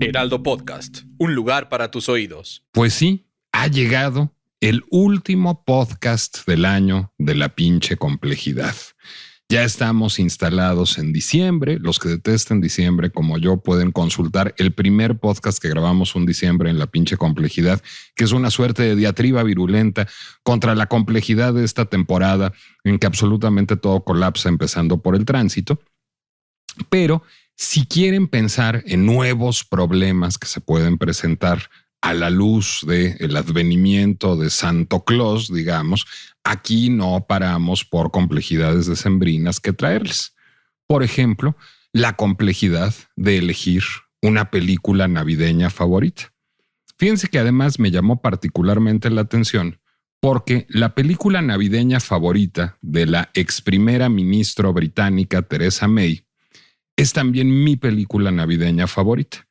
Heraldo Podcast, un lugar para tus oídos. Pues sí, ha llegado el último podcast del año de la pinche complejidad. Ya estamos instalados en diciembre. Los que detesten diciembre, como yo, pueden consultar el primer podcast que grabamos un diciembre en la pinche complejidad, que es una suerte de diatriba virulenta contra la complejidad de esta temporada en que absolutamente todo colapsa, empezando por el tránsito. Pero si quieren pensar en nuevos problemas que se pueden presentar a la luz del advenimiento de Santo Claus, digamos, aquí no paramos por complejidades decembrinas que traerles. Por ejemplo, la complejidad de elegir una película navideña favorita. Fíjense que además me llamó particularmente la atención porque la película navideña favorita de la ex primera ministra británica Theresa May es también mi película navideña favorita.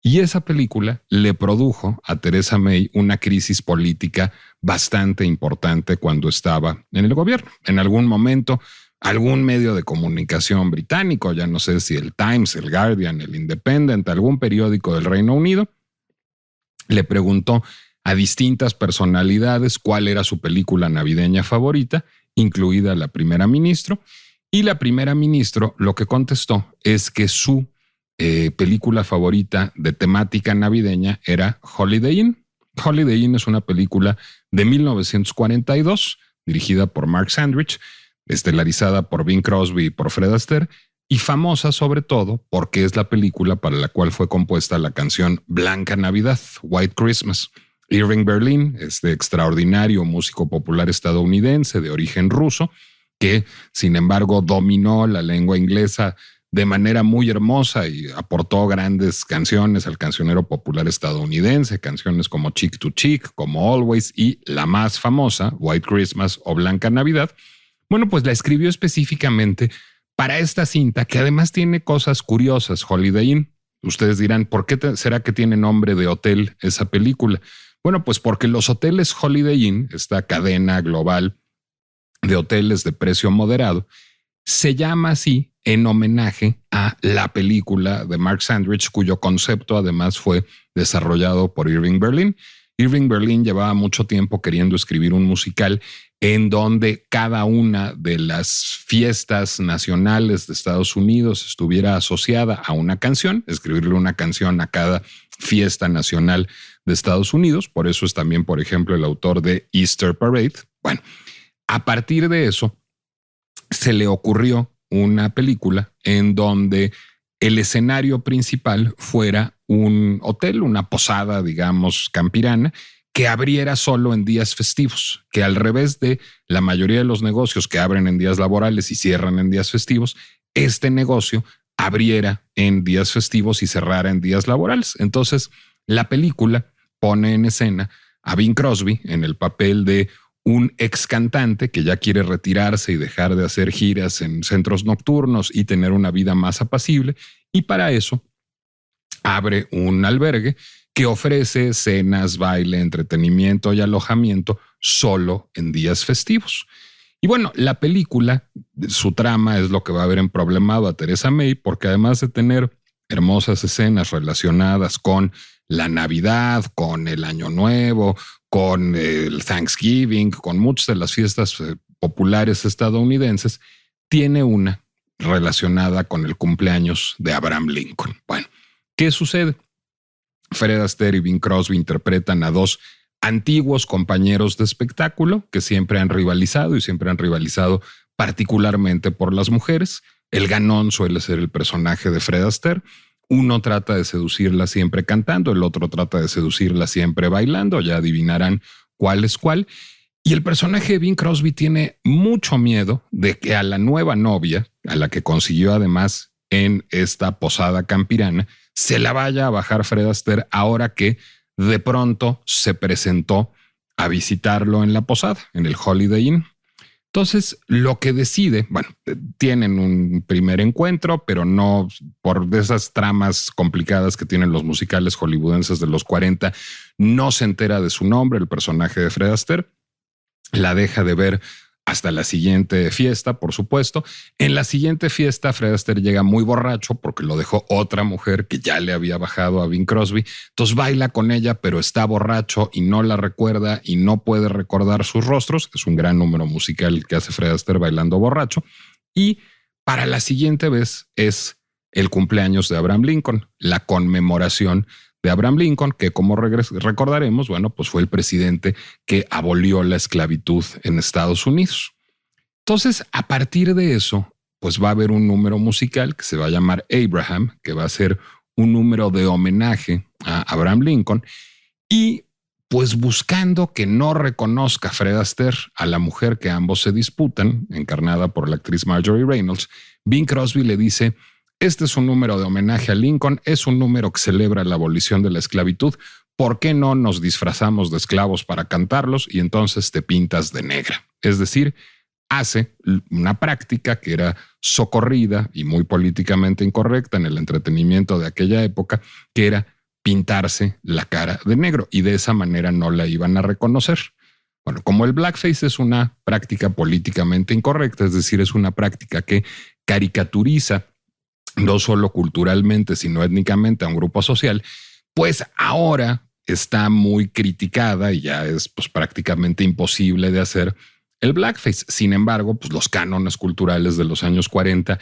Y esa película le produjo a Theresa May una crisis política bastante importante cuando estaba en el gobierno. En algún momento, algún medio de comunicación británico, ya no sé si el Times, el Guardian, el Independent, algún periódico del Reino Unido, le preguntó a distintas personalidades cuál era su película navideña favorita, incluida la primera ministra. Y la primera ministra lo que contestó es que su película favorita de temática navideña era Holiday Inn. Holiday Inn es una película de 1942 dirigida por Mark Sandrich, estelarizada por Bing Crosby y por Fred Astaire, y famosa sobre todo porque es la película para la cual fue compuesta la canción Blanca Navidad, White Christmas. Irving Berlin, este extraordinario músico popular estadounidense de origen ruso, que sin embargo dominó la lengua inglesa de manera muy hermosa y aportó grandes canciones al cancionero popular estadounidense, canciones como Chick to Chick, como Always y la más famosa, White Christmas o Blanca Navidad. Bueno, pues la escribió específicamente para esta cinta que además tiene cosas curiosas, Holiday Inn. Ustedes dirán, ¿por qué será que tiene nombre de hotel esa película? Bueno, pues porque los hoteles Holiday Inn, esta cadena global de hoteles de precio moderado, se llama así en homenaje a la película de Mark Sandrich, cuyo concepto además fue desarrollado por Irving Berlin. Irving Berlin llevaba mucho tiempo queriendo escribir un musical en donde cada una de las fiestas nacionales de Estados Unidos estuviera asociada a una canción, escribirle una canción a cada fiesta nacional de Estados Unidos. Por eso es también, por ejemplo, el autor de Easter Parade. Bueno, a partir de eso, se le ocurrió una película en donde el escenario principal fuera un hotel, una posada, digamos, campirana, que abriera solo en días festivos, que al revés de la mayoría de los negocios que abren en días laborales y cierran en días festivos, este negocio abriera en días festivos y cerrara en días laborales. Entonces, la película pone en escena a Bing Crosby en el papel de un ex cantante que ya quiere retirarse y dejar de hacer giras en centros nocturnos y tener una vida más apacible, y para eso abre un albergue que ofrece cenas, baile, entretenimiento y alojamiento solo en días festivos. Y bueno, la película, su trama es lo que va a haber emproblemado a Theresa May, porque además de tener hermosas escenas relacionadas con la Navidad, con el Año Nuevo, con el Thanksgiving, con muchas de las fiestas populares estadounidenses, tiene una relacionada con el cumpleaños de Abraham Lincoln. Bueno, ¿qué sucede? Fred Astaire y Bing Crosby interpretan a dos antiguos compañeros de espectáculo que siempre han rivalizado y siempre han rivalizado particularmente por las mujeres. El ganón suele ser el personaje de Fred Astaire. Uno trata de seducirla siempre cantando, el otro trata de seducirla siempre bailando, ya adivinarán cuál es cuál. Y el personaje de Bing Crosby tiene mucho miedo de que a la nueva novia, a la que consiguió además en esta posada campirana, se la vaya a bajar Fred Astaire ahora que de pronto se presentó a visitarlo en la posada, en el Holiday Inn. Entonces, lo que decide, bueno, tienen un primer encuentro, pero no por de esas tramas complicadas que tienen los musicales hollywoodenses de los 40, no se entera de su nombre, el personaje de Fred Astaire, la deja de ver hasta la siguiente fiesta, por supuesto. En la siguiente fiesta, Fred Astaire llega muy borracho porque lo dejó otra mujer que ya le había bajado a Bing Crosby. Entonces baila con ella, pero está borracho y no la recuerda y no puede recordar sus rostros. Es un gran número musical que hace Fred Astaire bailando borracho. Y para la siguiente vez es el cumpleaños de Abraham Lincoln, la conmemoración de Abraham Lincoln, que como recordaremos, bueno, pues fue el presidente que abolió la esclavitud en Estados Unidos. Entonces, a partir de eso, pues va a haber un número musical que se va a llamar Abraham, que va a ser un número de homenaje a Abraham Lincoln, y pues buscando que no reconozca Fred Astaire a la mujer que ambos se disputan, encarnada por la actriz Marjorie Reynolds, Bing Crosby le dice: este es un número de homenaje a Lincoln, es un número que celebra la abolición de la esclavitud. ¿Por qué no nos disfrazamos de esclavos para cantarlos y entonces te pintas de negra? Es decir, hace una práctica que era socorrida y muy políticamente incorrecta en el entretenimiento de aquella época, que era pintarse la cara de negro, y de esa manera no la iban a reconocer. Bueno, como el blackface es una práctica políticamente incorrecta, es decir, es una práctica que caricaturiza no solo culturalmente, sino étnicamente a un grupo social, pues ahora está muy criticada y ya es pues prácticamente imposible de hacer el blackface. Sin embargo, pues los cánones culturales de los años 40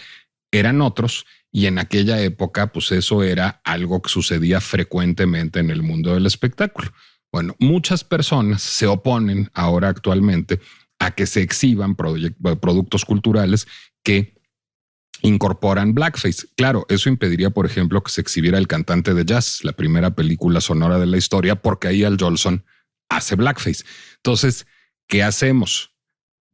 eran otros, y en aquella época pues eso era algo que sucedía frecuentemente en el mundo del espectáculo. Bueno, muchas personas se oponen ahora actualmente a que se exhiban productos culturales que incorporan blackface. Claro, eso impediría, por ejemplo, que se exhibiera El cantante de jazz, la primera película sonora de la historia, porque ahí Al Jolson hace blackface. Entonces, ¿qué hacemos?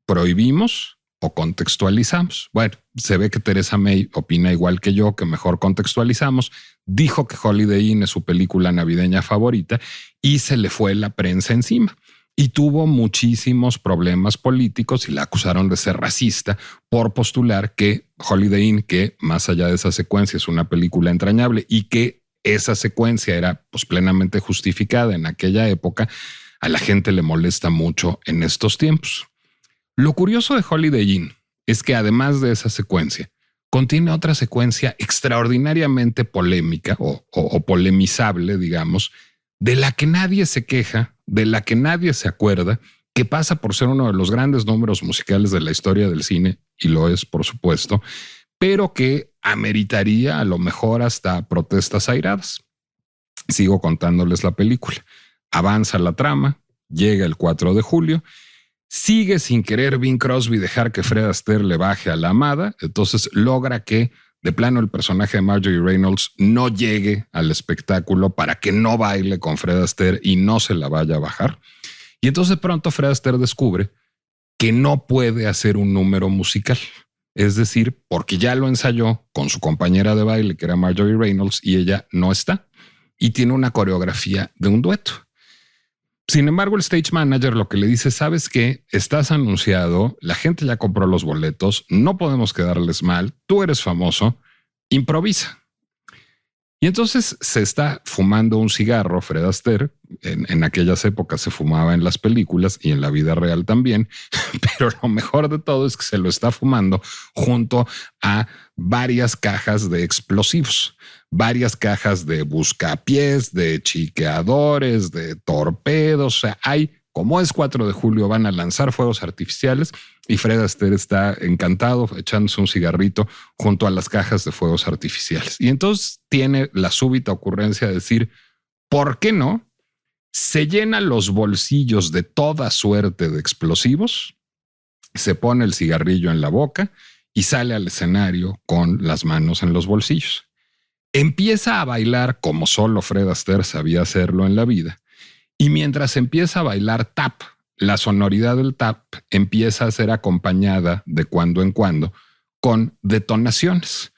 ¿Prohibimos o contextualizamos? Bueno, se ve que Theresa May opina igual que yo, que mejor contextualizamos. Dijo que Holiday Inn es su película navideña favorita y se le fue la prensa encima. Y tuvo muchísimos problemas políticos y la acusaron de ser racista por postular que Holiday Inn, que más allá de esa secuencia es una película entrañable y que esa secuencia era pues plenamente justificada en aquella época, a la gente le molesta mucho en estos tiempos. Lo curioso de Holiday Inn es que además de esa secuencia, contiene otra secuencia extraordinariamente polémica o polemizable, digamos, de la que nadie se queja, de la que nadie se acuerda, que pasa por ser uno de los grandes números musicales de la historia del cine, y lo es, por supuesto, pero que ameritaría a lo mejor hasta protestas airadas. Sigo contándoles la película. Avanza la trama, llega el 4 de julio, sigue sin querer Bing Crosby dejar que Fred Astaire le baje a la amada, entonces logra que de plano el personaje de Marjorie Reynolds no llegue al espectáculo para que no baile con Fred Astaire y no se la vaya a bajar. Y entonces de pronto Fred Astaire descubre que no puede hacer un número musical. Es decir, porque ya lo ensayó con su compañera de baile, que era Marjorie Reynolds, y ella no está. Y tiene una coreografía de un dueto. Sin embargo, el stage manager lo que le dice: ¿sabes qué? Estás anunciado, la gente ya compró los boletos, no podemos quedarles mal, tú eres famoso, improvisa. Y entonces se está fumando un cigarro Fred Astaire. En aquellas épocas se fumaba en las películas y en la vida real también, pero lo mejor de todo es que se lo está fumando junto a varias cajas de explosivos, varias cajas de buscapiés, de chiqueadores, de torpedos. O sea, hay, como es 4 de julio, van a lanzar fuegos artificiales y Fred Astaire está encantado echándose un cigarrito junto a las cajas de fuegos artificiales. Y entonces tiene la súbita ocurrencia de decir: ¿por qué no? Se llena los bolsillos de toda suerte de explosivos, se pone el cigarrillo en la boca y sale al escenario con las manos en los bolsillos. Empieza a bailar como solo Fred Astaire sabía hacerlo en la vida. Y mientras empieza a bailar tap, la sonoridad del tap empieza a ser acompañada de cuando en cuando con detonaciones,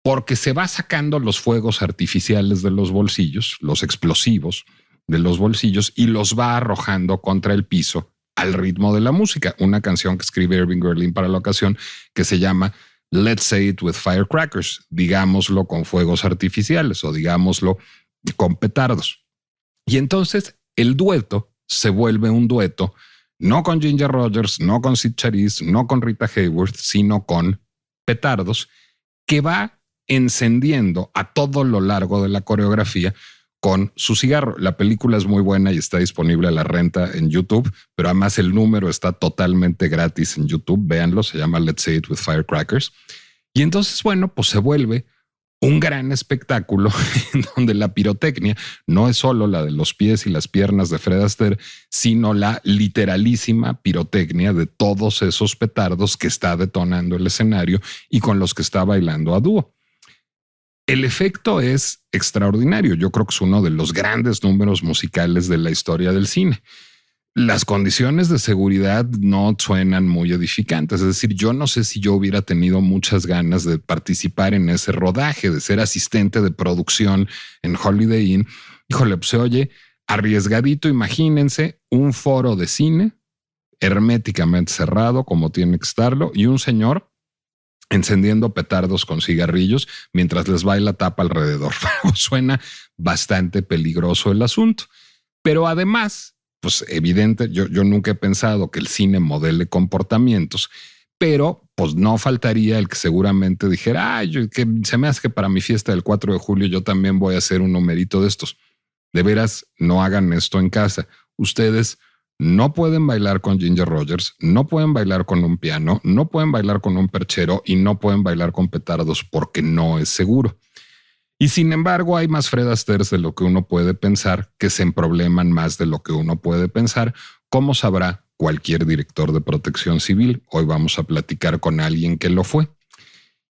porque se va sacando los fuegos artificiales de los bolsillos, los explosivos de los bolsillos, y los va arrojando contra el piso al ritmo de la música. Una canción que escribe Irving Berlin para la ocasión que se llama Let's Say It With Firecrackers, digámoslo con fuegos artificiales o digámoslo con petardos. Y entonces el dueto se vuelve un dueto no con Ginger Rogers, no con Sid Charisse, no con Rita Hayworth, sino con petardos que va encendiendo a todo lo largo de la coreografía con su cigarro. La película es muy buena y está disponible a la renta en YouTube, pero además el número está totalmente gratis en YouTube. Véanlo, se llama Let's Say It with Firecrackers. Y entonces, bueno, pues se vuelve un gran espectáculo en donde la pirotecnia no es solo la de los pies y las piernas de Fred Astaire, sino la literalísima pirotecnia de todos esos petardos que está detonando el escenario y con los que está bailando a dúo. El efecto es extraordinario. Yo creo que es uno de los grandes números musicales de la historia del cine. Las condiciones de seguridad no suenan muy edificantes. Es decir, yo no sé si yo hubiera tenido muchas ganas de participar en ese rodaje, de ser asistente de producción en Holiday Inn. Híjole, pues se oye arriesgadito. Imagínense un foro de cine herméticamente cerrado, como tiene que estarlo, y un señor encendiendo petardos con cigarrillos mientras les baila tapa alrededor. Suena bastante peligroso el asunto. Pero además, pues evidente, yo nunca he pensado que el cine modele comportamientos, pero pues no faltaría el que seguramente dijera, que se me hace que para mi fiesta del 4 de julio yo también voy a hacer un numerito de estos. De veras, no hagan esto en casa. Ustedes no pueden bailar con Ginger Rogers, no pueden bailar con un piano, no pueden bailar con un perchero y no pueden bailar con petardos porque no es seguro. Y sin embargo, hay más Fred Astaire de lo que uno puede pensar, que se emprobleman más de lo que uno puede pensar, como sabrá cualquier director de protección civil. Hoy vamos a platicar con alguien que lo fue.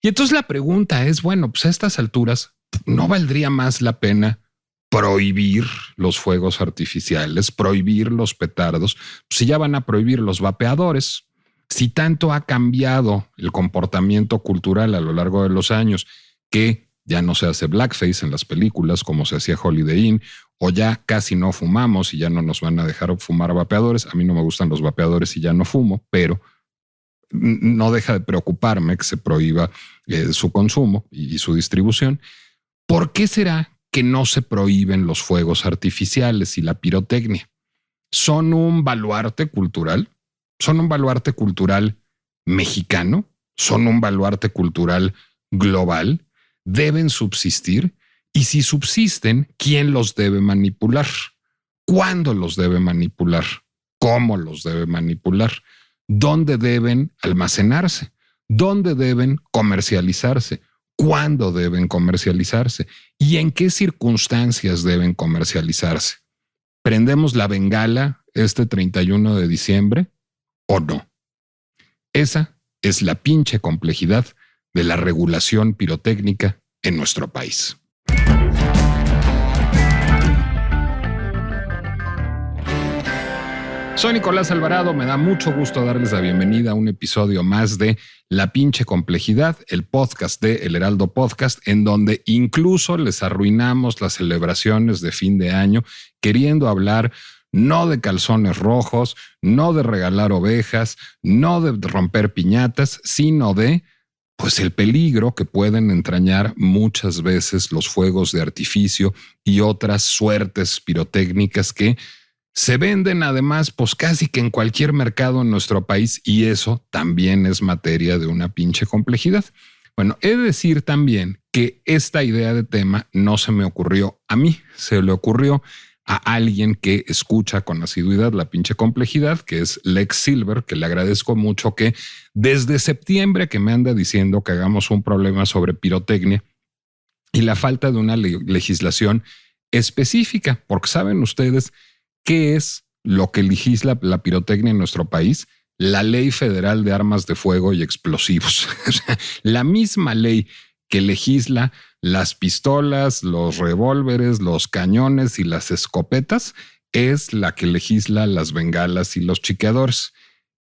Y entonces la pregunta es, bueno, pues a estas alturas, ¿no valdría más la pena prohibir los fuegos artificiales, prohibir los petardos? Si ya van a prohibir los vapeadores, si tanto ha cambiado el comportamiento cultural a lo largo de los años que ya no se hace blackface en las películas como se hacía Holiday Inn, o ya casi no fumamos y ya no nos van a dejar fumar vapeadores. A mí no me gustan los vapeadores y ya no fumo, pero no deja de preocuparme que se prohíba su consumo y su distribución. ¿Por qué será que no se prohíben los fuegos artificiales y la pirotecnia? ¿Son un baluarte cultural? ¿Son un baluarte cultural mexicano? ¿Son un baluarte cultural global? ¿Deben subsistir? Y si subsisten, ¿quién los debe manipular? ¿Cuándo los debe manipular? ¿Cómo los debe manipular? ¿Dónde deben almacenarse? ¿Dónde deben comercializarse? ¿Cuándo deben comercializarse? ¿Y en qué circunstancias deben comercializarse? ¿Prendemos la bengala este 31 de diciembre o no? Esa es la pinche complejidad de la regulación pirotécnica en nuestro país. Soy Nicolás Alvarado, me da mucho gusto darles la bienvenida a un episodio más de La Pinche Complejidad, el podcast de El Heraldo Podcast, en donde incluso les arruinamos las celebraciones de fin de año queriendo hablar no de calzones rojos, no de regalar ovejas, no de romper piñatas, sino de pues el peligro que pueden entrañar muchas veces los fuegos de artificio y otras suertes pirotécnicas que se venden además pues casi que en cualquier mercado en nuestro país, y eso también es materia de una pinche complejidad. Bueno, he de decir también que esta idea de tema no se me ocurrió a mí, se le ocurrió a alguien que escucha con asiduidad La Pinche Complejidad, que es Lex Silver, que le agradezco mucho que desde septiembre que me anda diciendo que hagamos un problema sobre pirotecnia y la falta de una legislación específica, porque saben ustedes qué es lo que legisla la pirotecnia en nuestro país. La Ley Federal de Armas de Fuego y Explosivos. La misma ley que legisla las pistolas, los revólveres, los cañones y las escopetas es la que legisla las bengalas y los chiqueadores.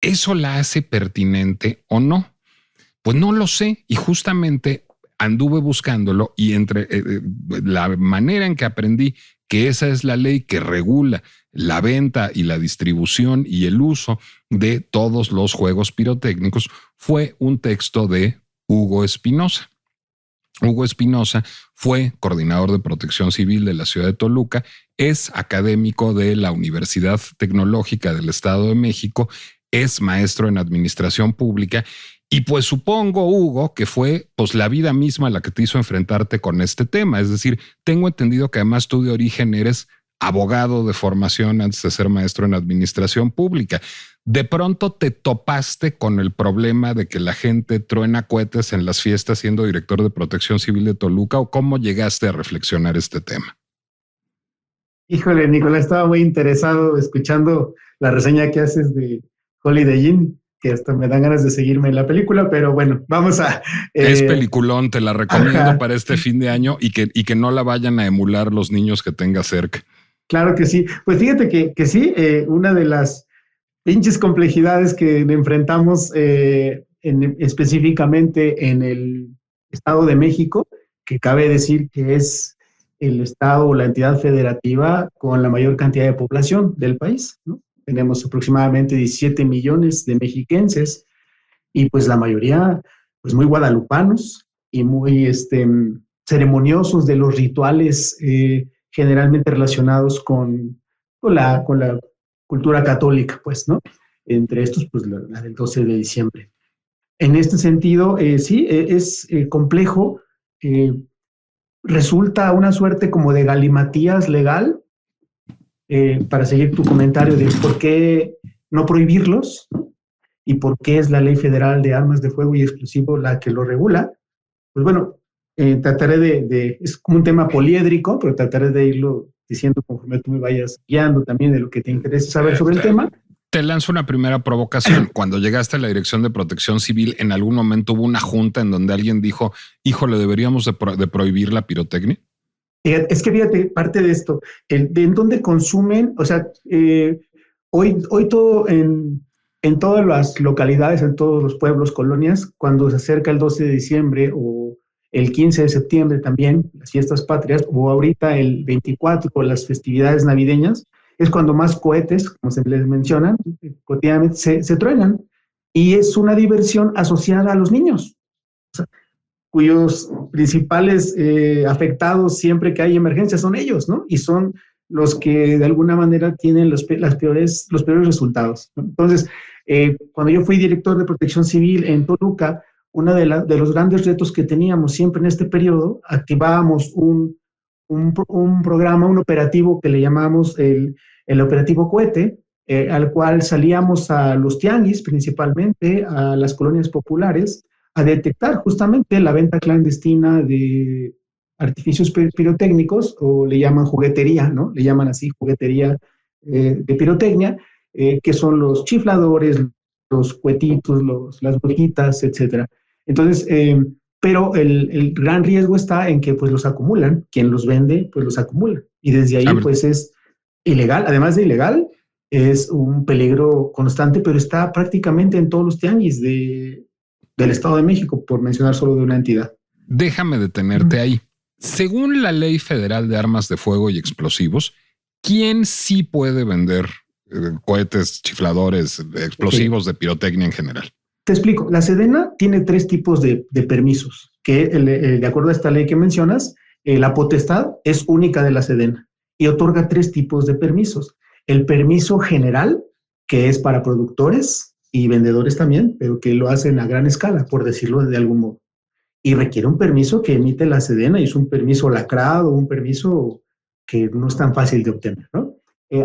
¿Eso la hace pertinente o no? Pues no lo sé, y justamente anduve buscándolo, y entre la manera en que aprendí que esa es la ley que regula la venta y la distribución y el uso de todos los juegos pirotécnicos fue un texto de Hugo Espinosa. Hugo Espinosa fue coordinador de Protección Civil de la ciudad de Toluca, es académico de la Universidad Tecnológica del Estado de México, es maestro en administración pública y pues supongo, Hugo, que fue pues la vida misma la que te hizo enfrentarte con este tema. Es decir, tengo entendido que además tú de origen eres abogado de formación antes de ser maestro en administración pública. ¿De pronto te topaste con el problema de que la gente truena cohetes en las fiestas siendo director de Protección Civil de Toluca o cómo llegaste a reflexionar este tema? Híjole, Nicolás, estaba muy interesado escuchando la reseña que haces de Holiday Inn, que hasta me dan ganas de seguirme en la película, pero bueno, vamos a... Es peliculón, te la recomiendo ajá. para este fin de año y que no la vayan a emular los niños que tengas cerca. Claro que sí. Pues fíjate que sí, una de las pinches complejidades que enfrentamos específicamente en el Estado de México, que cabe decir que es el Estado o la entidad federativa con la mayor cantidad de población del país, ¿no? Tenemos aproximadamente 17 millones de mexiquenses y pues la mayoría pues muy guadalupanos y muy ceremoniosos de los rituales generalmente relacionados con la cultura católica, pues, ¿no? Entre estos, pues, la del 12 de diciembre. En este sentido, sí, es complejo. Resulta una suerte como de galimatías legal, para seguir tu comentario de por qué no prohibirlos, ¿no? Y por qué es la Ley Federal de Armas de Fuego y Explosivo la que lo regula. Pues bueno, trataré es como un tema poliédrico, pero trataré de irlo diciendo conforme tú me vayas guiando también de lo que te interese saber sobre el tema. Te lanzo una primera provocación. Cuando llegaste a la Dirección de Protección Civil, ¿en algún momento hubo una junta en donde alguien dijo, híjole, deberíamos de prohibir la pirotecnia? Es que fíjate, parte de esto, de en dónde consumen, o sea, hoy todo en todas las localidades, en todos los pueblos, colonias, cuando se acerca el 12 de diciembre o el 15 de septiembre también, las fiestas patrias, o ahorita el 24 por las festividades navideñas, es cuando más cohetes, como se les mencionan, cotidianamente se truenan. Y es una diversión asociada a los niños, o sea, cuyos principales afectados siempre que hay emergencias son ellos, ¿no? Y son los que de alguna manera tienen los peores resultados, ¿no? Entonces, cuando yo fui director de Protección Civil en Toluca, uno de los grandes retos que teníamos siempre en este periodo, activábamos un programa, un operativo que le llamamos el operativo cohete, al cual salíamos a los tianguis principalmente, a las colonias populares, a detectar justamente la venta clandestina de artificios pirotécnicos, o le llaman juguetería, ¿no? Le llaman así, juguetería de pirotecnia, que son los chifladores, los cuetitos, las bojitas, etcétera. Entonces, pero el gran riesgo está en que pues los acumulan, quien los vende pues los acumula, y desde ahí pues es ilegal, además de ilegal, es un peligro constante, pero está prácticamente en todos los tianguis del Estado de México, por mencionar solo de una entidad. Déjame detenerte ahí. Según la Ley Federal de Armas de Fuego y Explosivos, ¿quién sí puede vender cohetes, chifladores, explosivos, de pirotecnia en general? Te explico. La Sedena tiene 3 tipos de permisos, que de acuerdo a esta ley que mencionas, la potestad es única de la Sedena y otorga 3 tipos de permisos. El permiso general, que es para productores y vendedores también, pero que lo hacen a gran escala, por decirlo de algún modo. Y requiere un permiso que emite la Sedena, y es un permiso lacrado, un permiso que no es tan fácil de obtener, ¿no?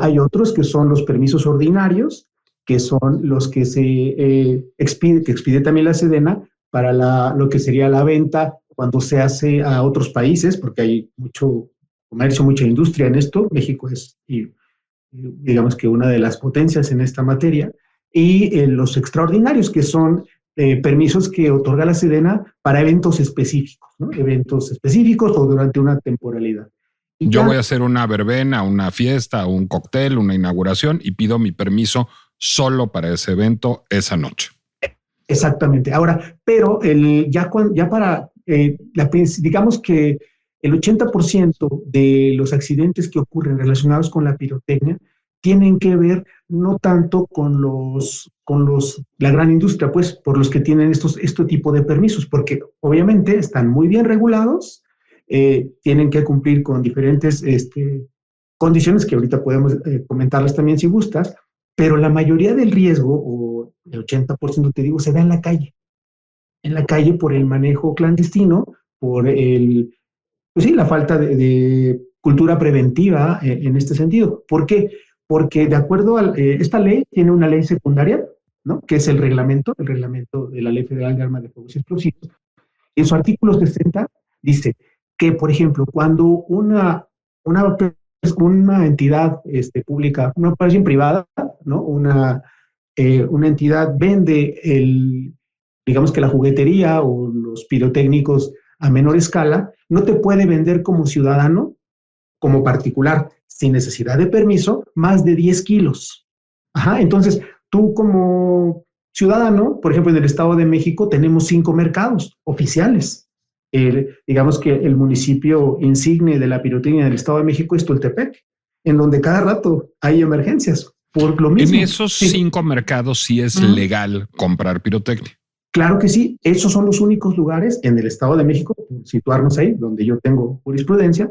Hay otros que son los permisos ordinarios, que son los que que expide también la Sedena para lo que sería la venta cuando se hace a otros países, porque hay mucho comercio, mucha industria en esto. México es, digamos que una de las potencias en esta materia, y los extraordinarios, que son permisos que otorga la Sedena para eventos específicos, ¿no? Eventos específicos o durante una temporalidad. Yo voy a hacer una verbena, una fiesta, un cóctel, una inauguración, y pido mi permiso solo para ese evento esa noche. Exactamente. Ahora, pero digamos que el 80% de los accidentes que ocurren relacionados con la pirotecnia tienen que ver no tanto con la gran industria, pues, por los que tienen este tipo de permisos, porque obviamente están muy bien regulados, tienen que cumplir con diferentes condiciones que ahorita podemos comentarlas también si gustas, pero la mayoría del riesgo, o el 80% te digo, se da en la calle por el manejo clandestino, por pues sí, la falta de cultura preventiva en este sentido. ¿Por qué? Porque de acuerdo a esta ley, tiene una ley secundaria, ¿no? Que es el reglamento de la Ley Federal de Armas de Fuego y Explosivos. En su artículo 60 dice que, por ejemplo, cuando una entidad pública, una operación privada, ¿no? Una entidad vende digamos que la juguetería o los pirotécnicos a menor escala, no te puede vender como ciudadano, como particular, sin necesidad de permiso, más de 10 kilos. Ajá, entonces, tú como ciudadano, por ejemplo, en el Estado de México tenemos 5 mercados oficiales. Digamos que el municipio insigne de la pirotecnia del Estado de México es Tultepec, en donde cada rato hay emergencias. Por lo mismo. En esos 5 mercados sí es legal comprar pirotecnia. Claro que sí, esos son los únicos lugares en el Estado de México, por situarnos ahí, donde yo tengo jurisprudencia,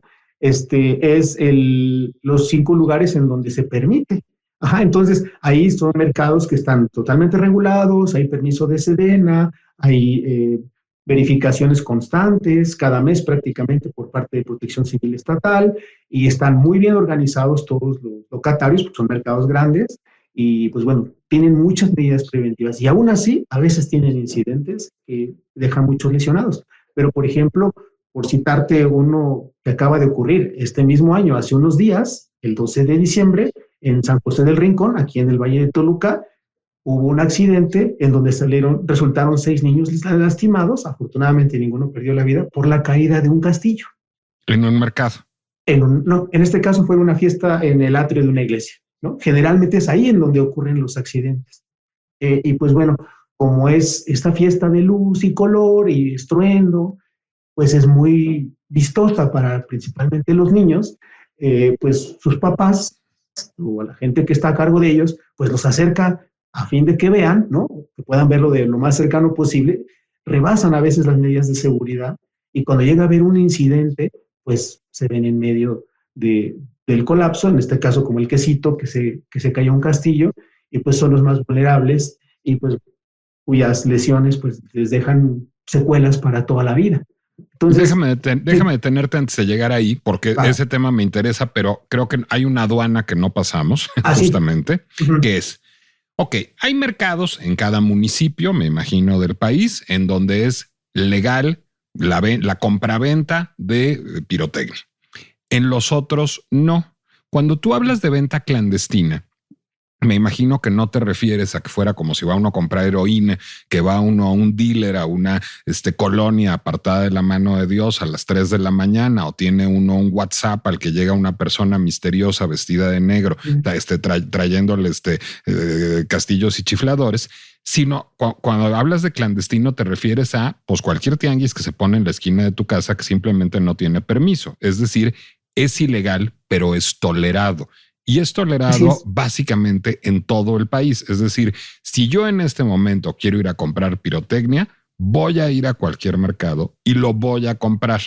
los 5 lugares en donde se permite. Ajá, entonces ahí son mercados que están totalmente regulados, hay permiso de Sedena, hay verificaciones constantes cada mes prácticamente por parte de Protección Civil Estatal, y están muy bien organizados todos los locatarios, porque son mercados grandes, y pues bueno, tienen muchas medidas preventivas, y aún así a veces tienen incidentes que dejan muchos lesionados. Pero por ejemplo, por citarte uno que acaba de ocurrir este mismo año, hace unos días, el 12 de diciembre, en San José del Rincón, aquí en el Valle de Toluca, hubo un accidente en donde resultaron 6 niños lastimados. Afortunadamente ninguno perdió la vida por la caída de un castillo. En un mercado. No, en este caso fue una fiesta en el atrio de una iglesia, ¿no? Generalmente es ahí en donde ocurren los accidentes. Y pues bueno, como es esta fiesta de luz y color y estruendo, pues es muy vistosa para principalmente los niños, pues sus papás o la gente que está a cargo de ellos, pues los acerca a fin de que vean, ¿no? Que puedan verlo de lo más cercano posible, rebasan a veces las medidas de seguridad, y cuando llega a haber un incidente, pues se ven en medio del colapso, en este caso como el Quesito, que se cayó un castillo, y pues son los más vulnerables, y pues cuyas lesiones pues les dejan secuelas para toda la vida. Entonces, déjame detenerte antes de llegar ahí, porque ese tema me interesa, pero creo que hay una aduana que no pasamos, justamente, que es, ok, hay mercados en cada municipio, me imagino, del país, en donde es legal la compraventa de pirotecnia. En los otros, no. Cuando tú hablas de venta clandestina, me imagino que no te refieres a que fuera como si va uno a comprar heroína, que va uno a un dealer, a una colonia apartada de la mano de Dios a las 3 de la mañana, o tiene uno un WhatsApp al que llega una persona misteriosa vestida de negro, trayéndole castillos y chifladores, sino cuando hablas de clandestino te refieres a pues cualquier tianguis que se pone en la esquina de tu casa que simplemente no tiene permiso. Es decir, es ilegal, pero es tolerado. Y es tolerado básicamente en todo el país. Es decir, si yo en este momento quiero ir a comprar pirotecnia, voy a ir a cualquier mercado y lo voy a comprar.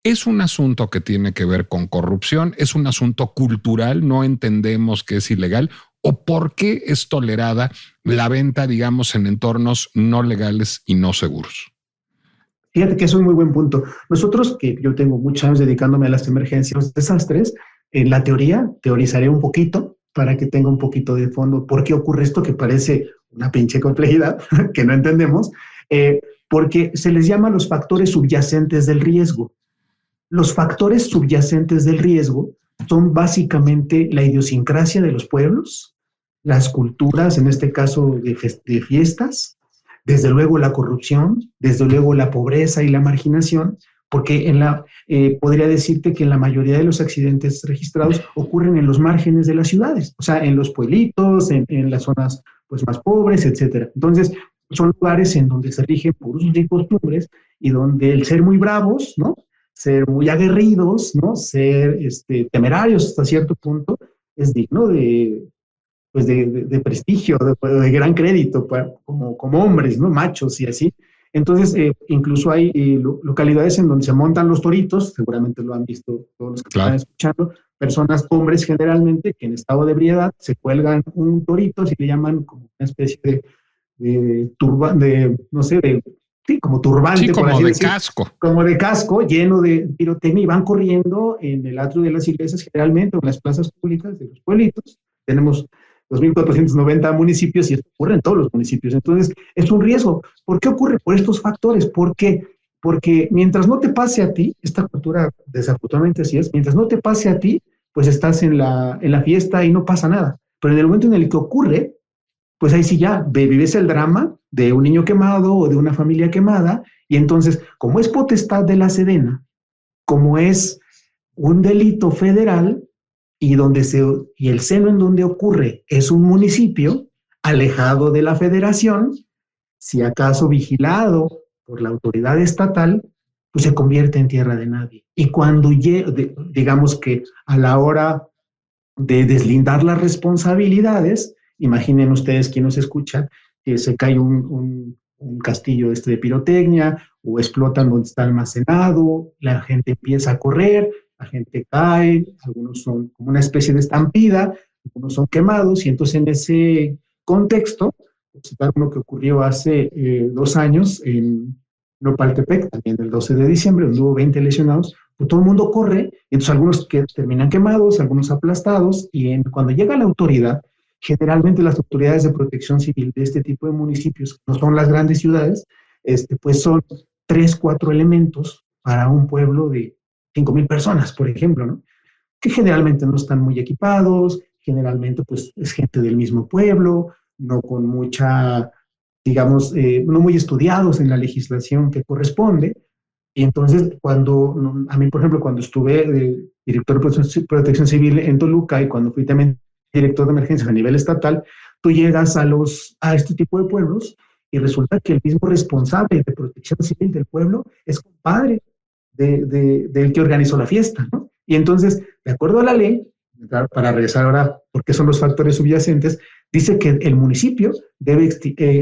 Es un asunto que tiene que ver con corrupción, es un asunto cultural, no entendemos que es ilegal, o por qué es tolerada la venta, digamos, en entornos no legales y no seguros. Fíjate que es un muy buen punto. Nosotros, que yo tengo muchos años dedicándome a las emergencias, los desastres, en la teorizaré un poquito para que tenga un poquito de fondo. ¿Por qué ocurre esto que parece una pinche complejidad que no entendemos? Porque se les llama los factores subyacentes del riesgo. Los factores subyacentes del riesgo son básicamente la idiosincrasia de los pueblos, las culturas, en este caso de fiestas, desde luego la corrupción, desde luego la pobreza y la marginación, porque podría decirte que la mayoría de los accidentes registrados ocurren en los márgenes de las ciudades, o sea, en los pueblitos, en las zonas pues, más pobres, etcétera. Entonces, son lugares en donde se rigen por usos y costumbres, y donde el ser muy bravos, ¿no? Ser muy aguerridos, ¿no? Ser temerarios hasta cierto punto, es digno de pues de prestigio, de gran crédito, como hombres, ¿no? Machos y así. Entonces, incluso hay localidades en donde se montan los toritos, seguramente lo han visto todos los que están escuchando, personas, hombres generalmente, que en estado de ebriedad se cuelgan un torito, así le llaman como una especie sí, como turbante, sí, como por así de decir, casco. como de casco, lleno de pirotecnia, y van corriendo en el atrio de las iglesias generalmente, o en las plazas públicas de los pueblitos. Tenemos 2.490 municipios y esto ocurre en todos los municipios. Entonces, es un riesgo. ¿Por qué ocurre? Por estos factores. ¿Por qué? Porque mientras no te pase a ti, esta cultura desafortunadamente así es, mientras no te pase a ti, pues estás en la fiesta y no pasa nada. Pero en el momento en el que ocurre, pues ahí sí ya vives el drama de un niño quemado o de una familia quemada, y entonces, como es potestad de la Sedena, como es un delito federal, y el seno en donde ocurre es un municipio alejado de la federación, si acaso vigilado por la autoridad estatal, pues se convierte en tierra de nadie. Y cuando digamos que a la hora de deslindar las responsabilidades, imaginen ustedes quien nos escucha, que se cae un castillo de pirotecnia, o explotan donde está almacenado, la gente empieza a correr, la gente cae, algunos son como una especie de estampida, algunos son quemados, y entonces en ese contexto, citar uno que ocurrió hace 2 años en Nopaltepec, también el 12 de diciembre, donde hubo 20 lesionados, pues todo el mundo corre, y entonces algunos que terminan quemados, algunos aplastados, y cuando llega la autoridad, generalmente las autoridades de protección civil de este tipo de municipios, que no son las grandes ciudades, pues son 3, 4 elementos para un pueblo de 5,000 personas, por ejemplo, ¿no? Que generalmente no están muy equipados, generalmente pues es gente del mismo pueblo, no con mucha, digamos, no muy estudiados en la legislación que corresponde. Y entonces, a mí, por ejemplo, cuando estuve director de protección civil en Toluca, y cuando fui también director de emergencias a nivel estatal, tú llegas a este tipo de pueblos y resulta que el mismo responsable de protección civil del pueblo es compadre del que organizó la fiesta, ¿no? Y entonces, de acuerdo a la ley, para regresar ahora, porque son los factores subyacentes, dice que el municipio debe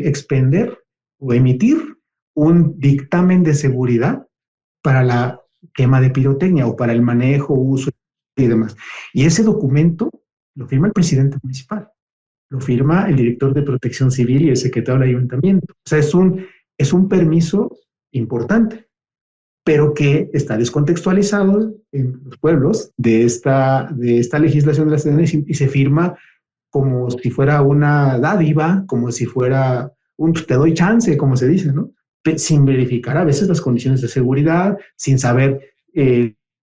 expender o emitir un dictamen de seguridad para la quema de pirotecnia o para el manejo, uso y demás. Y ese documento lo firma el presidente municipal, lo firma el director de protección civil y el secretario del ayuntamiento. O sea, es un permiso importante, pero que está descontextualizado en los pueblos de esta legislación de la Sedena, y se firma como si fuera una dádiva, como si fuera te doy chance, como se dice, ¿no? Sin verificar a veces las condiciones de seguridad, sin saber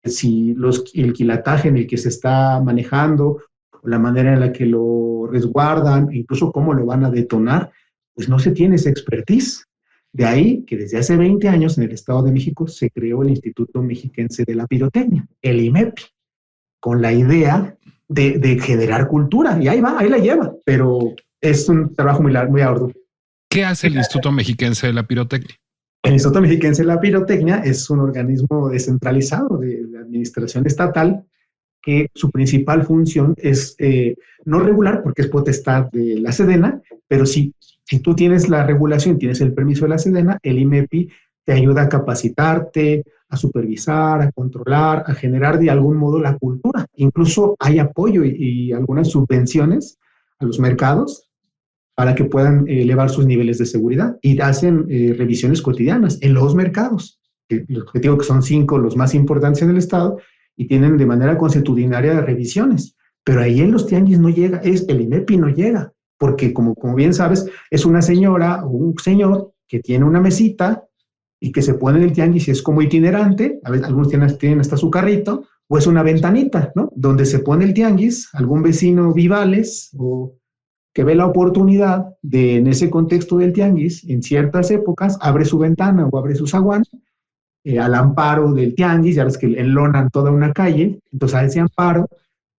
si el quilataje en el que se está manejando, o la manera en la que lo resguardan, incluso cómo lo van a detonar, pues no se tiene esa expertise. De ahí que desde hace 20 años en el Estado de México se creó el Instituto Mexiquense de la Pirotecnia, el IMEPI, con la idea de generar cultura, y ahí la lleva, pero es un trabajo muy arduo. ¿Qué hace el Instituto Mexiquense de la Pirotecnia? El Instituto Mexiquense de la Pirotecnia es un organismo descentralizado de la administración estatal, que su principal función es no regular, porque es potestad de la Sedena, pero si tú tienes la regulación, tienes el permiso de la Sedena, el IMEPI te ayuda a capacitarte, a supervisar, a controlar, a generar de algún modo la cultura. Incluso hay apoyo y algunas subvenciones a los mercados para que puedan elevar sus niveles de seguridad, y hacen revisiones cotidianas en los mercados, que digo que son 5 los más importantes en el estado, y tienen de manera consuetudinaria revisiones. Pero ahí en los tianguis no llega, el IMEPI no llega, porque como bien sabes, es una señora o un señor que tiene una mesita y que se pone en el tianguis y es como itinerante, a veces algunos tienen hasta su carrito, o es una ventanita, ¿no? Donde se pone el tianguis, algún vecino vivales o que ve la oportunidad de, en ese contexto del tianguis, en ciertas épocas, abre su ventana o abre su zaguán, al amparo del tianguis, ya ves que enlonan toda una calle, entonces a ese amparo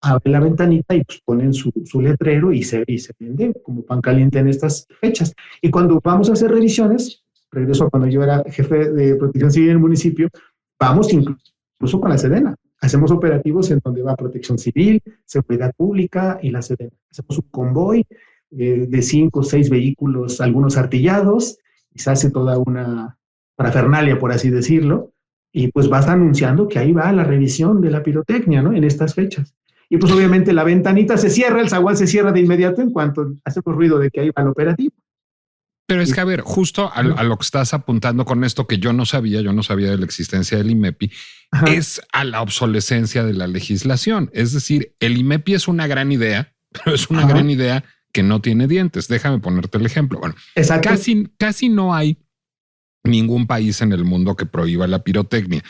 abre la ventanita y pues ponen su letrero y se vende como pan caliente en estas fechas. Y cuando vamos a hacer revisiones, regreso a cuando yo era jefe de protección civil en el municipio, vamos incluso con la Sedena hacemos operativos en donde va Protección Civil, Seguridad Pública y la Sedena. Hacemos un convoy de 5 o 6 vehículos, algunos artillados, y se hace toda una parafernalia, por así decirlo, y pues vas anunciando que ahí va la revisión de la pirotecnia, ¿no? En estas fechas. Y pues obviamente la ventanita se cierra, el zaguán se cierra de inmediato en cuanto hacemos ruido de que ahí va el operativo. Pero es que, a ver, justo a lo que estás apuntando con esto que yo no sabía de la existencia del IMEPI, ajá, es a la obsolescencia de la legislación. Es decir, el IMEPI es una gran idea, pero es una, ajá, gran idea que no tiene dientes. Déjame ponerte el ejemplo. Bueno, casi no hay ningún país en el mundo que prohíba la pirotecnia.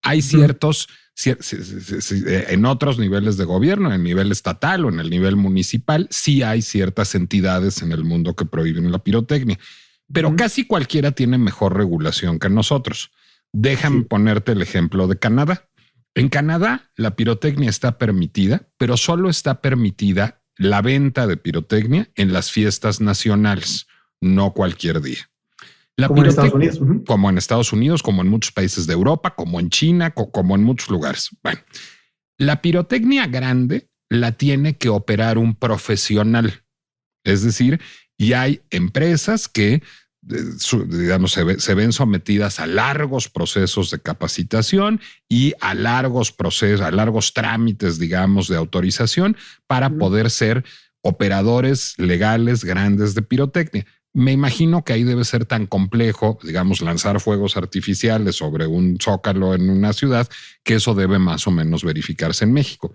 Hay ciertos, en otros niveles de gobierno, en el nivel estatal o en el nivel municipal, sí hay ciertas entidades en el mundo que prohíben la pirotecnia, pero casi cualquiera tiene mejor regulación que nosotros. Déjame ponerte el ejemplo de Canadá. En Canadá, la pirotecnia está permitida, pero solo está permitida la venta de pirotecnia en las fiestas nacionales, no cualquier día. Como en Estados Unidos. Como en Estados Unidos, como en muchos países de Europa, como en China, como en muchos lugares. Bueno, la pirotecnia grande la tiene que operar un profesional. Es decir, y hay empresas que, digamos, se ven sometidas a largos procesos de capacitación y a largos trámites, digamos, de autorización para poder ser operadores legales grandes de pirotecnia. Me imagino que ahí debe ser tan complejo, digamos, lanzar fuegos artificiales sobre un zócalo en una ciudad, que eso debe más o menos verificarse en México.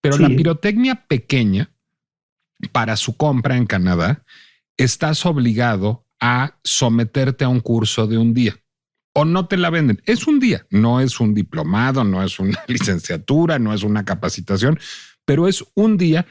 Pero la pirotecnia pequeña, para su compra en Canadá, estás obligado a someterte a un curso de un día. O no te la venden. Es un día, no es un diplomado, no es una licenciatura, no es una capacitación, pero es un día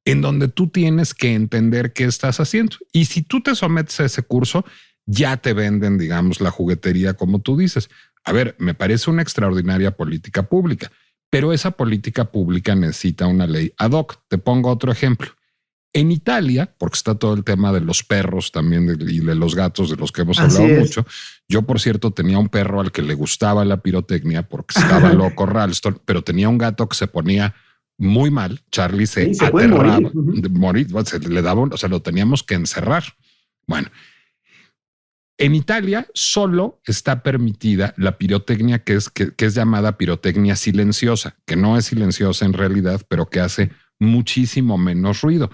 en donde tú tienes que entender qué estás haciendo. Y si tú te sometes a ese curso, ya te venden, digamos, la juguetería, como tú dices. A ver, me parece una extraordinaria política pública, pero esa política pública necesita una ley ad hoc. Te pongo otro ejemplo. En Italia, porque está todo el tema de los perros también y de los gatos, de los que hemos hablado mucho. Yo, por cierto, tenía un perro al que le gustaba la pirotecnia porque estaba loco Ralston, pero tenía un gato que se ponía muy mal. Charlie se aterraba, morir, se le daba, o sea, lo teníamos que encerrar. Bueno, en Italia solo está permitida la pirotecnia que es llamada pirotecnia silenciosa, que no es silenciosa en realidad, pero que hace muchísimo menos ruido.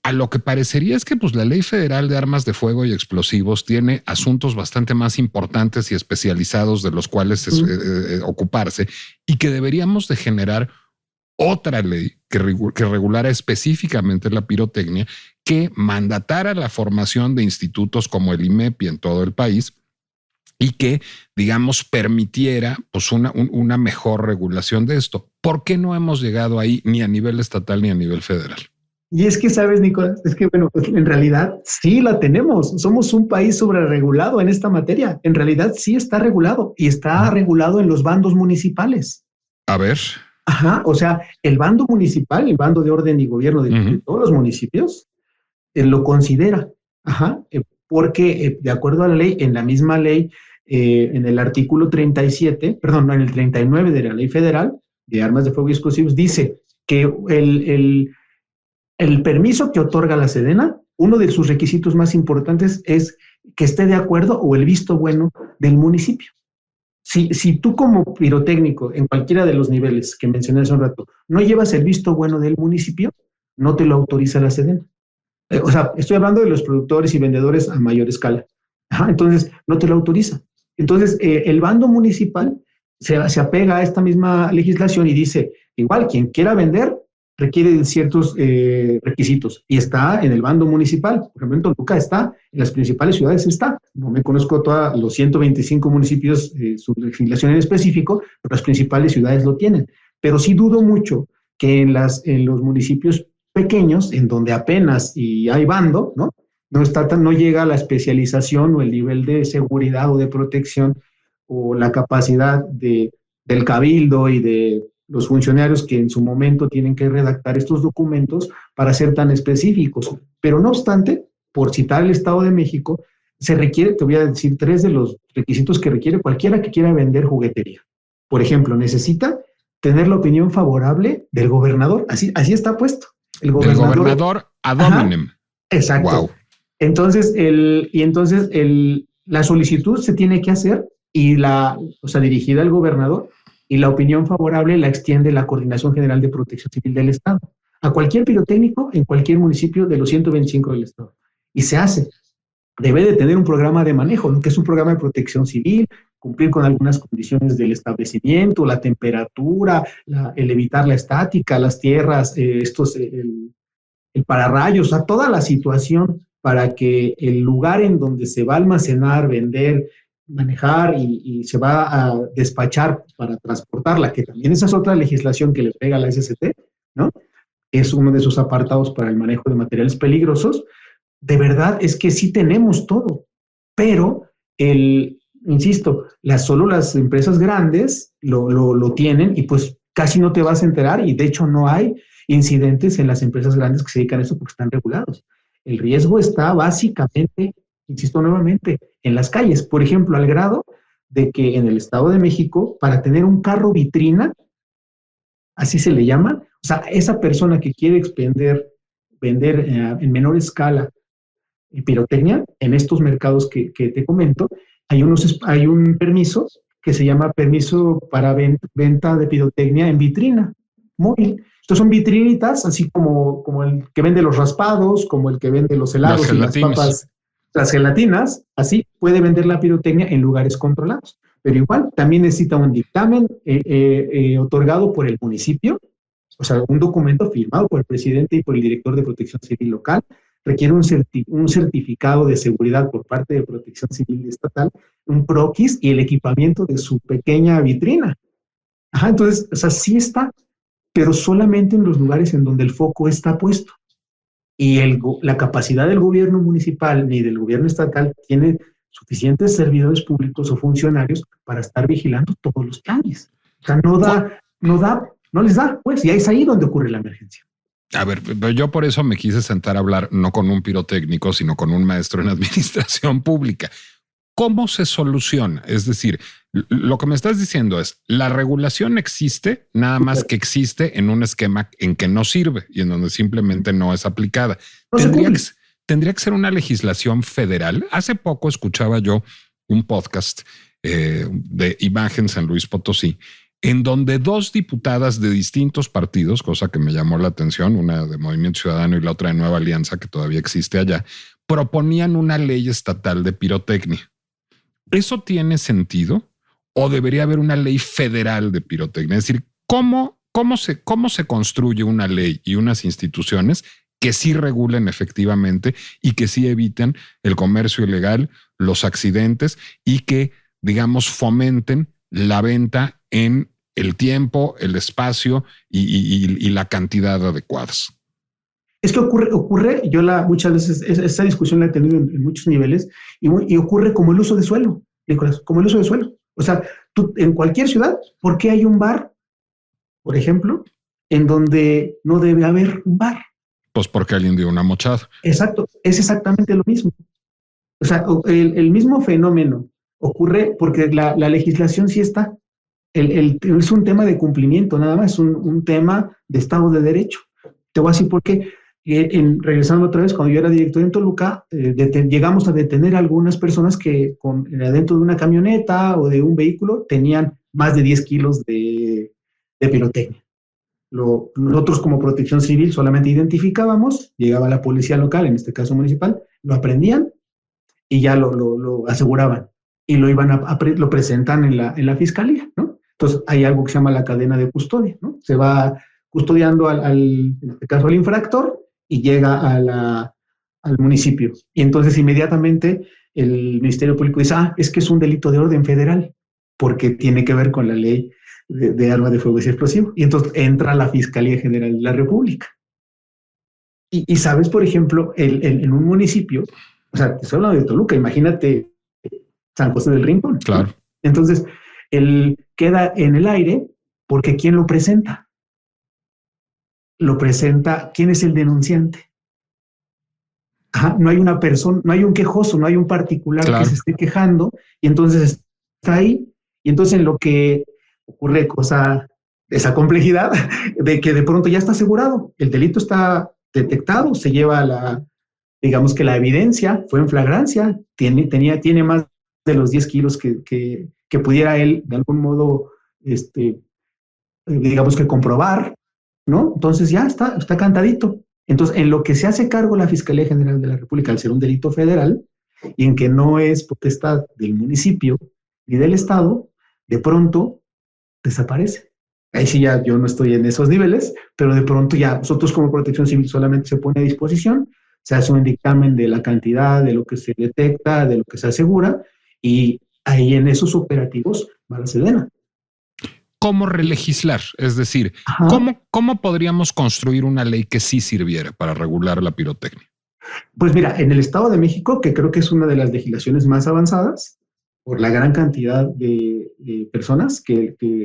A lo que parecería es que pues, la Ley Federal de Armas de Fuego y Explosivos tiene asuntos bastante más importantes y especializados de los cuales ocuparse, y que deberíamos de generar otra ley que regulara específicamente la pirotecnia, que mandatara la formación de institutos como el IMEPI en todo el país y que, digamos, permitiera pues, una mejor regulación de esto. ¿Por qué no hemos llegado ahí ni a nivel estatal ni a nivel federal? Y es que, ¿sabes, Nicolás? Es que, bueno, pues en realidad sí la tenemos. Somos un país sobreregulado en esta materia. En realidad sí está regulado y está regulado en los bandos municipales. A ver. Ajá, o sea, el bando municipal, el bando de orden y gobierno de todos los municipios, lo considera, porque de acuerdo a la ley, en la misma ley, en el artículo 37, perdón, en el 39 de la Ley Federal de Armas de Fuego y Explosivos, dice que el permiso que otorga la Sedena, uno de sus requisitos más importantes es que esté de acuerdo o el visto bueno del municipio. Si tú como pirotécnico en cualquiera de los niveles que mencioné hace un rato no llevas el visto bueno del municipio, no te lo autoriza la Sedena. O sea, estoy hablando de los productores y vendedores a mayor escala. Entonces, no te lo autoriza. Entonces, el bando municipal se apega a esta misma legislación y dice, igual, quien quiera vender requiere ciertos requisitos y está en el bando municipal. Por ejemplo, en Toluca está, en las principales ciudades está. No me conozco todos los 125 municipios, su legislación en específico, pero las principales ciudades lo tienen. Pero sí dudo mucho que en los municipios pequeños, en donde apenas y hay bando, no llega la especialización o el nivel de seguridad o de protección o la capacidad del cabildo y de los funcionarios que en su momento tienen que redactar estos documentos para ser tan específicos. Pero no obstante, por citar el Estado de México, se requiere, te voy a decir 3 de los requisitos que requiere cualquiera que quiera vender juguetería. Por ejemplo, necesita tener la opinión favorable del gobernador. Así está puesto. El gobernador ad hominem. Exacto. Wow. Entonces, la solicitud se tiene que hacer dirigida al gobernador, y la opinión favorable la extiende la Coordinación General de Protección Civil del Estado a cualquier pirotécnico en cualquier municipio de los 125 del Estado. Y se hace. Debe de tener un programa de manejo, ¿no? Que es un programa de protección civil, cumplir con algunas condiciones del establecimiento, la temperatura, el evitar la estática, las tierras, el pararrayos, o sea, toda la situación para que el lugar en donde se va a almacenar, vender, manejar y se va a despachar para transportarla, que también esa es otra legislación que le pega a la SCT, ¿no? Es uno de sus apartados para el manejo de materiales peligrosos. De verdad es que sí tenemos todo, pero insisto, solo las empresas grandes lo tienen, y pues casi no te vas a enterar, y de hecho no hay incidentes en las empresas grandes que se dedican a eso porque están regulados. El riesgo está básicamente, insisto nuevamente, en las calles. Por ejemplo, al grado de que en el Estado de México, para tener un carro vitrina, así se le llama, o sea, esa persona que quiere vender en menor escala pirotecnia, en estos mercados que te comento, hay un permiso que se llama permiso para venta de pirotecnia en vitrina móvil. Estos son vitrinitas, así como el que vende los raspados, como el que vende los helados y las papas, las gelatinas, así puede vender la pirotecnia en lugares controlados. Pero igual, también necesita un dictamen otorgado por el municipio, o sea, un documento firmado por el presidente y por el director de Protección Civil local. Requiere un certificado de seguridad por parte de Protección Civil estatal, un PROQUIS y el equipamiento de su pequeña vitrina. Ajá, entonces, o sea, sí está, pero solamente en los lugares en donde el foco está puesto. Y la capacidad del gobierno municipal ni del gobierno estatal tiene suficientes servidores públicos o funcionarios para estar vigilando todos los planes. O sea, no les da, pues, y es ahí donde ocurre la emergencia. A ver, yo por eso me quise sentar a hablar no con un pirotécnico, sino con un maestro en administración pública. ¿Cómo se soluciona? Es decir, lo que me estás diciendo es, la regulación existe, nada más que existe en un esquema en que no sirve y en donde simplemente no es aplicada. Tendría que ser una legislación federal. Hace poco escuchaba yo un podcast de Imagen San Luis Potosí, en donde dos diputadas de distintos partidos, cosa que me llamó la atención, una de Movimiento Ciudadano y la otra de Nueva Alianza, que todavía existe allá, proponían una ley estatal de pirotecnia. ¿Eso tiene sentido? ¿O debería haber una ley federal de pirotecnia? Es decir, ¿cómo se construye una ley y unas instituciones que sí regulen efectivamente y que sí eviten el comercio ilegal, los accidentes y que, digamos, fomenten la venta en el tiempo, el espacio y la cantidad adecuadas? Es que ocurre, muchas veces esa discusión la he tenido en muchos niveles, y ocurre como el uso de suelo, Nicolás, como el uso de suelo. O sea, tú en cualquier ciudad, ¿por qué hay un bar, por ejemplo, en donde no debe haber un bar? Pues porque alguien dio una mochada. Exacto, es exactamente lo mismo. O sea, el mismo fenómeno ocurre porque la legislación sí está. Es un tema de cumplimiento, nada más, es un tema de Estado de Derecho. Te voy a decir por qué. Regresando otra vez, cuando yo era director en Toluca, llegamos a detener a algunas personas que adentro de una camioneta o de un vehículo tenían más de 10 kilos de pirotecnia. Nosotros como Protección Civil solamente identificábamos, llegaba la policía local, en este caso municipal, lo aprendían y ya lo aseguraban y lo presentan en la fiscalía, ¿no? Entonces hay algo que se llama la cadena de custodia, ¿no? Se va custodiando en este caso al infractor y llega al municipio. Y entonces inmediatamente el Ministerio Público dice, es que es un delito de orden federal porque tiene que ver con la ley de armas de fuego y explosivo. Y entonces entra la Fiscalía General de la República. Y sabes, por ejemplo, en un municipio, o sea, te estoy hablando de Toluca, imagínate San José del Rincón. Claro. Entonces, él queda en el aire porque ¿quién lo presenta? Lo presenta, ¿quién es el denunciante? No hay una persona, no hay un quejoso, no hay un particular que se esté quejando, y entonces está ahí, y entonces en lo que ocurre cosa esa complejidad de que de pronto ya está asegurado, el delito está detectado, se lleva digamos que la evidencia, fue en flagrancia, tiene más de los 10 kilos que pudiera él de algún modo, digamos que comprobar, ¿no? Entonces ya está cantadito. Entonces, en lo que se hace cargo la Fiscalía General de la República al ser un delito federal y en que no es potestad del municipio ni del Estado, de pronto desaparece. Ahí sí ya yo no estoy en esos niveles, pero de pronto ya nosotros como Protección Civil solamente se pone a disposición, se hace un dictamen de la cantidad, de lo que se detecta, de lo que se asegura, y ahí en esos operativos va la Sedena. ¿Cómo relegislar? Es decir, ¿cómo podríamos construir una ley que sí sirviera para regular la pirotecnia? Pues mira, en el Estado de México, que creo que es una de las legislaciones más avanzadas, por la gran cantidad de personas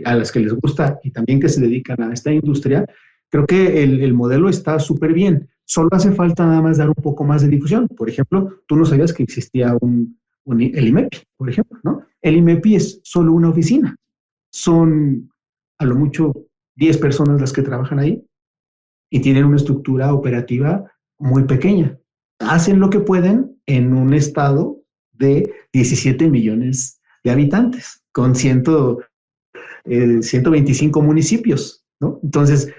a las que les gusta y también que se dedican a esta industria, creo que el modelo está súper bien. Solo hace falta nada más dar un poco más de difusión. Por ejemplo, tú no sabías que existía el IMEPI, por ejemplo, ¿no? El IMEPI es solo una oficina. Son a lo mucho 10 personas las que trabajan ahí y tienen una estructura operativa muy pequeña. Hacen lo que pueden en un estado de 17 millones de habitantes, con 125 municipios, ¿no? Entonces,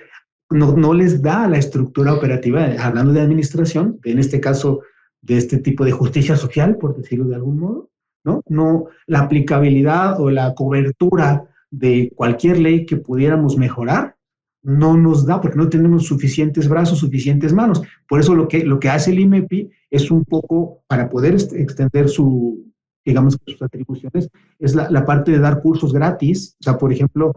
no les da la estructura operativa, hablando de administración, en este caso, de este tipo de justicia social, por decirlo de algún modo, ¿no? No, la aplicabilidad o la cobertura de cualquier ley que pudiéramos mejorar, no nos da porque no tenemos suficientes brazos, suficientes manos. Por eso lo que hace el IMEPI es un poco, para poder extender sus atribuciones, es la parte de dar cursos gratis. O sea, por ejemplo,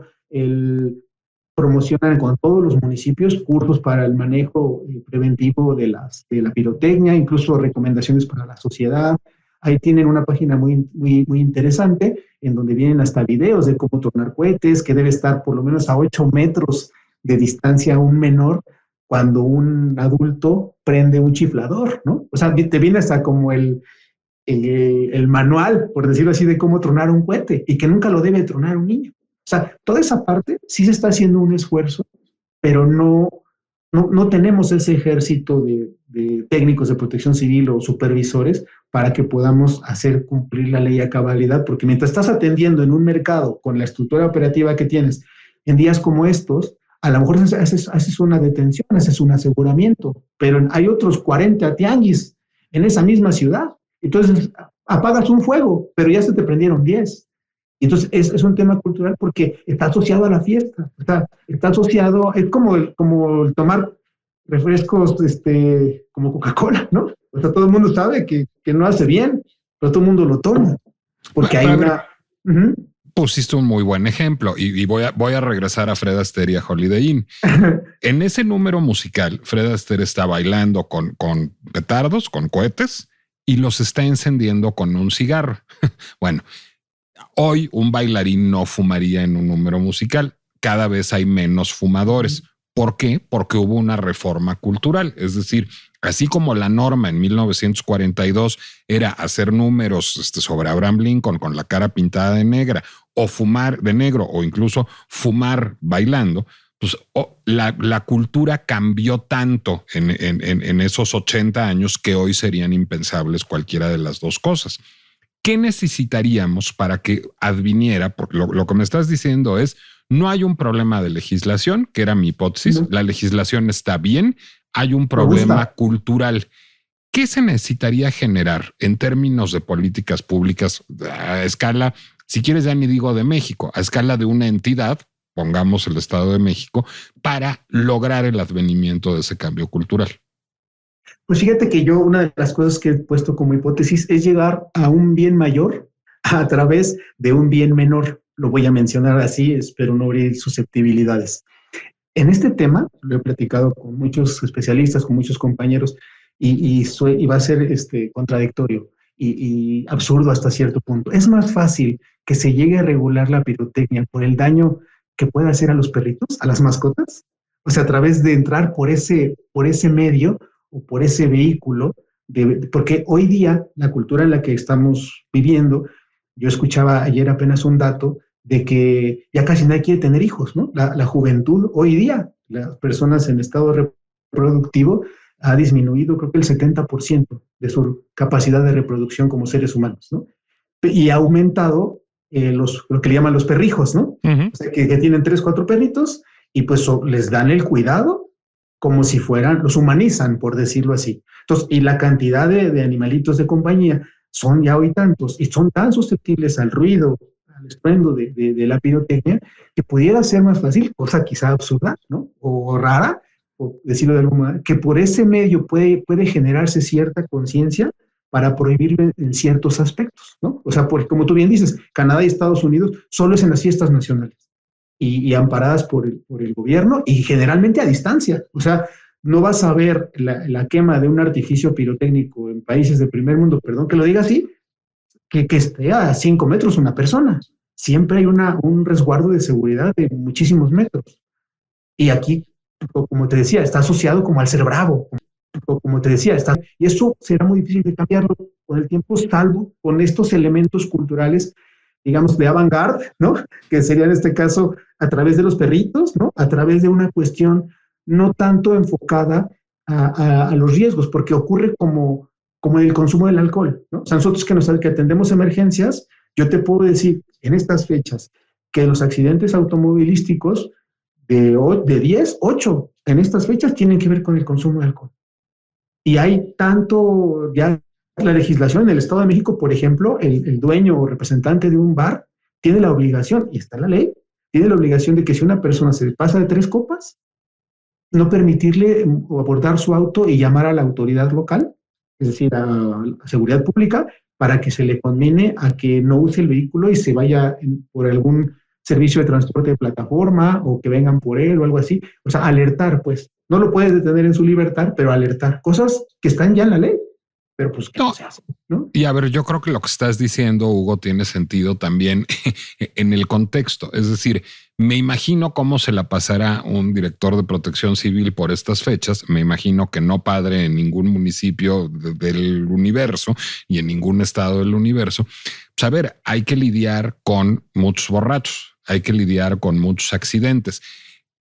promocionan con todos los municipios cursos para el manejo preventivo de la pirotecnia, incluso recomendaciones para la sociedad. Ahí tienen una página muy, muy, muy interesante en donde vienen hasta videos de cómo tornar cohetes, que debe estar por lo menos a 8 metros de distancia a un menor cuando un adulto prende un chiflador, ¿no? O sea, te viene hasta como el manual, por decirlo así, de cómo tronar un cohete y que nunca lo debe tronar un niño. O sea, toda esa parte sí se está haciendo un esfuerzo, pero no tenemos ese ejército de técnicos de protección civil o supervisores para que podamos hacer cumplir la ley a cabalidad, porque mientras estás atendiendo en un mercado con la estructura operativa que tienes en días como estos, a lo mejor haces una detención, haces un aseguramiento, pero hay otros 40 tianguis en esa misma ciudad. Entonces apagas un fuego, pero ya se te prendieron 10. Entonces es un tema cultural porque está asociado a la fiesta, está asociado, es como el tomar refrescos como Coca-Cola, ¿no? O sea, todo el mundo sabe que no hace bien, pero todo el mundo lo toma, porque hay una... Pusiste un muy buen ejemplo y voy a regresar a Fred Astaire y a Holiday Inn. En ese número musical, Fred Astaire está bailando con petardos, con cohetes y los está encendiendo con un cigarro. Bueno, hoy un bailarín no fumaría en un número musical. Cada vez hay menos fumadores. ¿Por qué? Porque hubo una reforma cultural. Es decir, así como la norma en 1942 era hacer números sobre Abraham Lincoln con la cara pintada de negra o fumar de negro o incluso fumar bailando, pues la cultura cambió tanto en esos 80 años que hoy serían impensables cualquiera de las dos cosas. ¿Qué necesitaríamos para que adviniera? Porque lo que me estás diciendo es, no hay un problema de legislación, que era mi hipótesis. No. La legislación está bien, hay un problema cultural. ¿Qué se necesitaría generar en términos de políticas públicas a escala, si quieres ya ni digo de México, a escala de una entidad, pongamos el Estado de México, para lograr el advenimiento de ese cambio cultural? Pues fíjate que yo una de las cosas que he puesto como hipótesis es llegar a un bien mayor a través de un bien menor. Lo voy a mencionar así, espero no abrir susceptibilidades. En este tema, lo he platicado con muchos especialistas, con muchos compañeros, y va a ser contradictorio y absurdo hasta cierto punto. Es más fácil que se llegue a regular la pirotecnia por el daño que puede hacer a los perritos, a las mascotas, o sea, a través de entrar por ese medio o por ese vehículo, porque hoy día la cultura en la que estamos viviendo, yo escuchaba ayer apenas un dato de que ya casi nadie quiere tener hijos, ¿no? La juventud hoy día, las personas en estado reproductivo, ha disminuido creo que el 70% de su capacidad de reproducción como seres humanos, ¿no? Y ha aumentado lo que le llaman los perrijos, ¿no? Uh-huh. O sea, que tienen 3, 4 perritos y pues les dan el cuidado como si fueran, los humanizan, por decirlo así. Entonces, y la cantidad de animalitos de compañía son ya hoy tantos y son tan susceptibles al ruido, al estruendo de la pirotecnia, que pudiera ser más fácil, cosa quizá absurda, ¿no? O rara, por decirlo de alguna manera, que por ese medio puede generarse cierta conciencia para prohibirlo en ciertos aspectos, ¿no? O sea, porque como tú bien dices, Canadá y Estados Unidos solo es en las fiestas nacionales y amparadas por el gobierno y generalmente a distancia. O sea, no vas a ver la quema de un artificio pirotécnico en países de primer mundo, perdón que lo diga así, que esté a 5 metros una persona. Siempre hay un resguardo de seguridad de muchísimos metros. Y aquí, como te decía, está asociado como al ser bravo, como te decía, y eso será muy difícil de cambiarlo con el tiempo, salvo con estos elementos culturales, digamos, de avant-garde, ¿no? Que sería en este caso a través de los perritos, ¿no? A través de una cuestión no tanto enfocada a los riesgos, porque ocurre como el consumo del alcohol, ¿no? O sea, nosotros que atendemos emergencias, yo te puedo decir en estas fechas que los accidentes automovilísticos de 10, 8 en estas fechas tienen que ver con el consumo de alcohol. Y hay tanto, ya la legislación en el Estado de México, por ejemplo, el dueño o representante de un bar tiene la obligación, y está en la ley, tiene la obligación de que si una persona se pasa de 3 copas, no permitirle abordar su auto y llamar a la autoridad local, es decir, a seguridad pública, para que se le conmine a que no use el vehículo y se vaya por algún servicio de transporte de plataforma o que vengan por él o algo así. O sea, alertar, pues. No lo puedes detener en su libertad, pero alertar. Cosas que están ya en la ley, pero pues que no se hacen, ¿no? Y a ver, yo creo que lo que estás diciendo, Hugo, tiene sentido también en el contexto. Es decir, me imagino cómo se la pasará un director de protección civil por estas fechas. Me imagino que no padre en ningún municipio del universo y en ningún estado del universo. Pues a ver, hay que lidiar con muchos borrachos, hay que lidiar con muchos accidentes.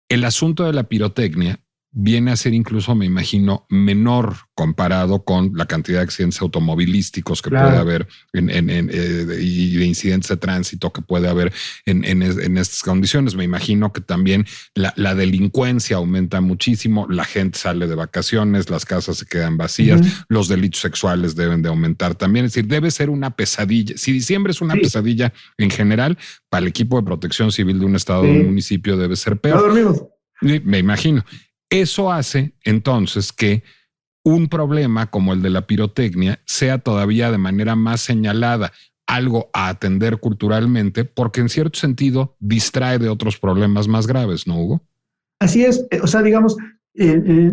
El asunto de la pirotecnia viene a ser incluso, me imagino, menor comparado con la cantidad de accidentes automovilísticos que puede haber y de incidentes de tránsito que puede haber en estas condiciones. Me imagino que también la delincuencia aumenta muchísimo, la gente sale de vacaciones, las casas se quedan vacías, los delitos sexuales deben de aumentar también. Es decir, debe ser una pesadilla. Si diciembre es una pesadilla en general, para el equipo de protección civil de un estado o de un municipio debe ser peor. No dormimos. Me imagino. Eso hace entonces que un problema como el de la pirotecnia sea todavía de manera más señalada, algo a atender culturalmente, porque en cierto sentido distrae de otros problemas más graves, ¿no, Hugo? Así es. O sea, digamos,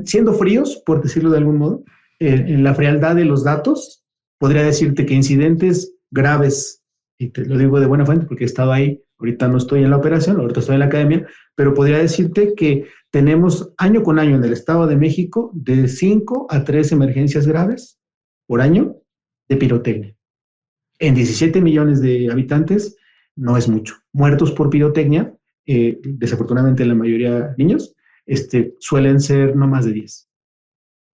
siendo fríos, por decirlo de algún modo, en la frialdad de los datos, podría decirte que incidentes graves, y te lo digo de buena fuente porque he estado ahí, ahorita no estoy en la operación, ahorita estoy en la academia, pero podría decirte que tenemos año con año en el Estado de México de 5 a 3 emergencias graves por año de pirotecnia. En 17 millones de habitantes no es mucho. Muertos por pirotecnia, desafortunadamente la mayoría niños, suelen ser no más de 10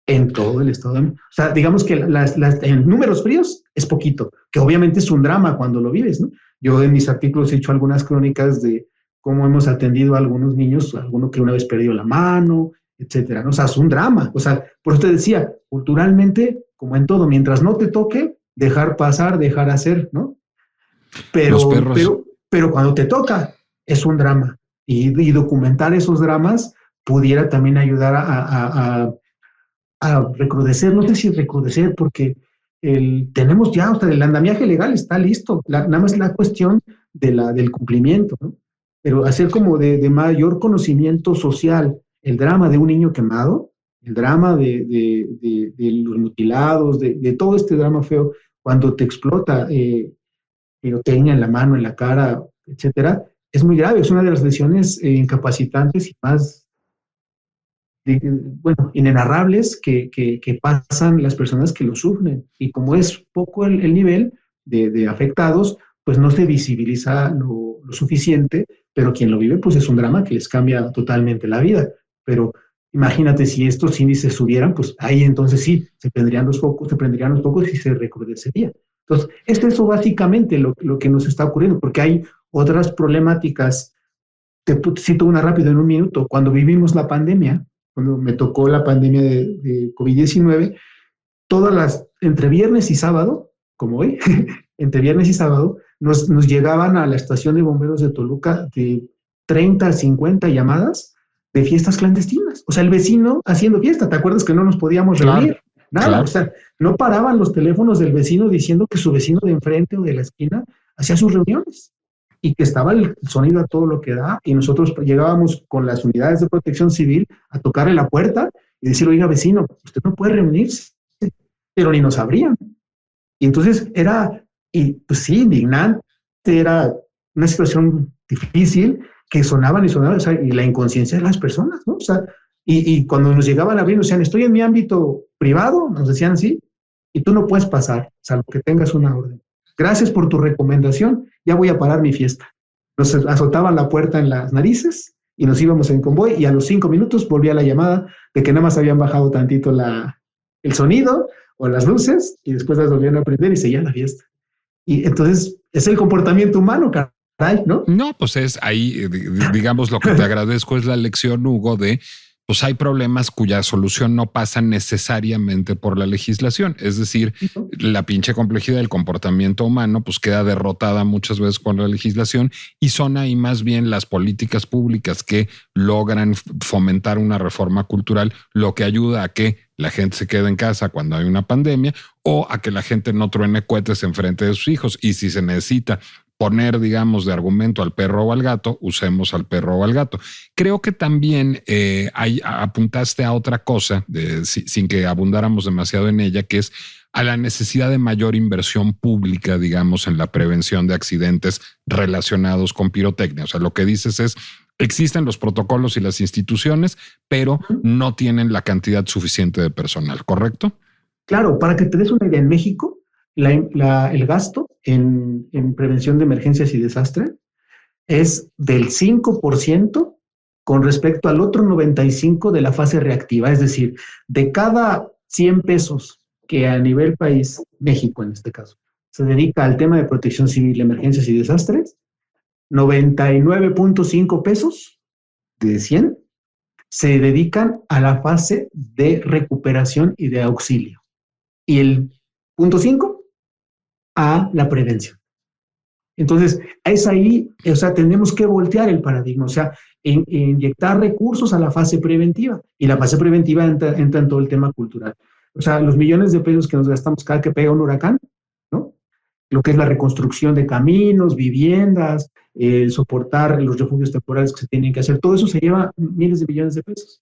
en todo el Estado de México. O sea, digamos que en números fríos es poquito, que obviamente es un drama cuando lo vives, ¿no? Yo en mis artículos he hecho algunas crónicas de cómo hemos atendido a algunos niños, alguno que una vez perdió la mano, etcétera, ¿no? O sea, es un drama. O sea, por eso te decía, culturalmente, como en todo, mientras no te toque, dejar pasar, dejar hacer, ¿no? Pero cuando te toca, es un drama. Y documentar esos dramas pudiera también ayudar a recrudecer, no sé si recrudecer, porque tenemos ya, o sea, el andamiaje legal está listo, nada más la cuestión del cumplimiento, ¿no? Pero hacer como de mayor conocimiento social el drama de un niño quemado, el drama de los mutilados, de todo este drama feo, cuando te explota pirotecnia en la mano, en la cara, etcétera, es muy grave, es una de las lesiones incapacitantes y más, inenarrables que pasan las personas que lo sufren. Y como es poco el nivel de afectados, pues no se visibiliza lo suficiente, pero quien lo vive, pues es un drama que les cambia totalmente la vida. Pero imagínate si estos índices subieran, pues ahí entonces sí, se prenderían los focos y se recrudecería. Entonces, es eso básicamente lo que nos está ocurriendo, porque hay otras problemáticas. Te cito una rápido en un minuto. Cuando vivimos la pandemia, cuando me tocó la pandemia de COVID-19, entre viernes y sábado, como hoy, entre viernes y sábado, nos llegaban a la estación de bomberos de Toluca de 30 a 50 llamadas de fiestas clandestinas. O sea, el vecino haciendo fiesta. ¿Te acuerdas que no nos podíamos reunir? Nada, claro. O sea, no paraban los teléfonos del vecino diciendo que su vecino de enfrente o de la esquina hacía sus reuniones y que estaba el sonido a todo lo que da, y nosotros llegábamos con las unidades de protección civil a tocarle la puerta y decir, oiga, vecino, usted no puede reunirse, pero ni nos abrían. Y entonces pues sí, indignante, era una situación difícil, que sonaban, o sea, y la inconsciencia de las personas, ¿no? O sea, y cuando nos llegaban a abrir, nos decían, estoy en mi ámbito privado, nos decían así, y tú no puedes pasar, salvo que tengas una orden. Gracias por tu recomendación, ya voy a parar mi fiesta. Nos azotaban la puerta en las narices y nos íbamos en convoy, y a los 5 minutos volvía la llamada de que nada más habían bajado tantito el sonido o las luces, y después las volvían a prender y seguían la fiesta. Y entonces es el comportamiento humano, caray, ¿no? No, pues es ahí, digamos, lo que te agradezco es la lección, Hugo, de pues hay problemas cuya solución no pasa necesariamente por la legislación. Es decir, la pinche complejidad del comportamiento humano pues queda derrotada muchas veces con la legislación, y son ahí más bien las políticas públicas que logran fomentar una reforma cultural, lo que ayuda a que la gente se quede en casa cuando hay una pandemia, o a que la gente no truene cohetes enfrente de sus hijos. Y si se necesita poner, digamos, de argumento al perro o al gato, usemos al perro o al gato. Creo que también apuntaste a otra cosa, sin que abundáramos demasiado en ella, que es a la necesidad de mayor inversión pública, digamos, en la prevención de accidentes relacionados con pirotecnia. O sea, lo que dices es, existen los protocolos y las instituciones, pero no tienen la cantidad suficiente de personal, ¿correcto? Claro, para que te des una idea, en México, el gasto en prevención de emergencias y desastre es del 5% con respecto al otro 95% de la fase reactiva. Es decir, de cada 100 pesos que a nivel país, México en este caso, se dedica al tema de protección civil, emergencias y desastres, 99.5 pesos de 100 se dedican a la fase de recuperación y de auxilio. Y el 0.5 a la prevención. Entonces, es ahí, o sea, tenemos que voltear el paradigma, o sea, inyectar recursos a la fase preventiva, y la fase preventiva entra en todo el tema cultural. O sea, los millones de pesos que nos gastamos cada que pega un huracán, ¿no? Lo que es la reconstrucción de caminos, viviendas, soportar los refugios temporales que se tienen que hacer, todo eso se lleva miles de millones de pesos.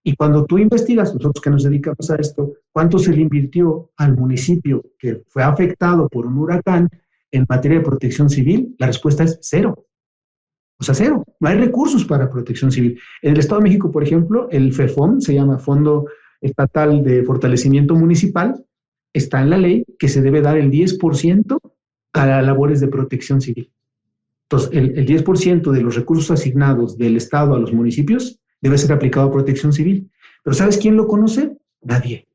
Y cuando tú investigas, nosotros que nos dedicamos a esto, cuánto se le invirtió al municipio que fue afectado por un huracán en materia de protección civil, la respuesta es cero. O sea, cero. No hay recursos para protección civil. En el Estado de México, por ejemplo, el FEFOM, se llama Fondo Estatal de Fortalecimiento Municipal, está en la ley que se debe dar el 10% a las labores de protección civil. Entonces, el 10% de los recursos asignados del Estado a los municipios debe ser aplicado a protección civil. Pero ¿sabes quién lo conoce? Nadie.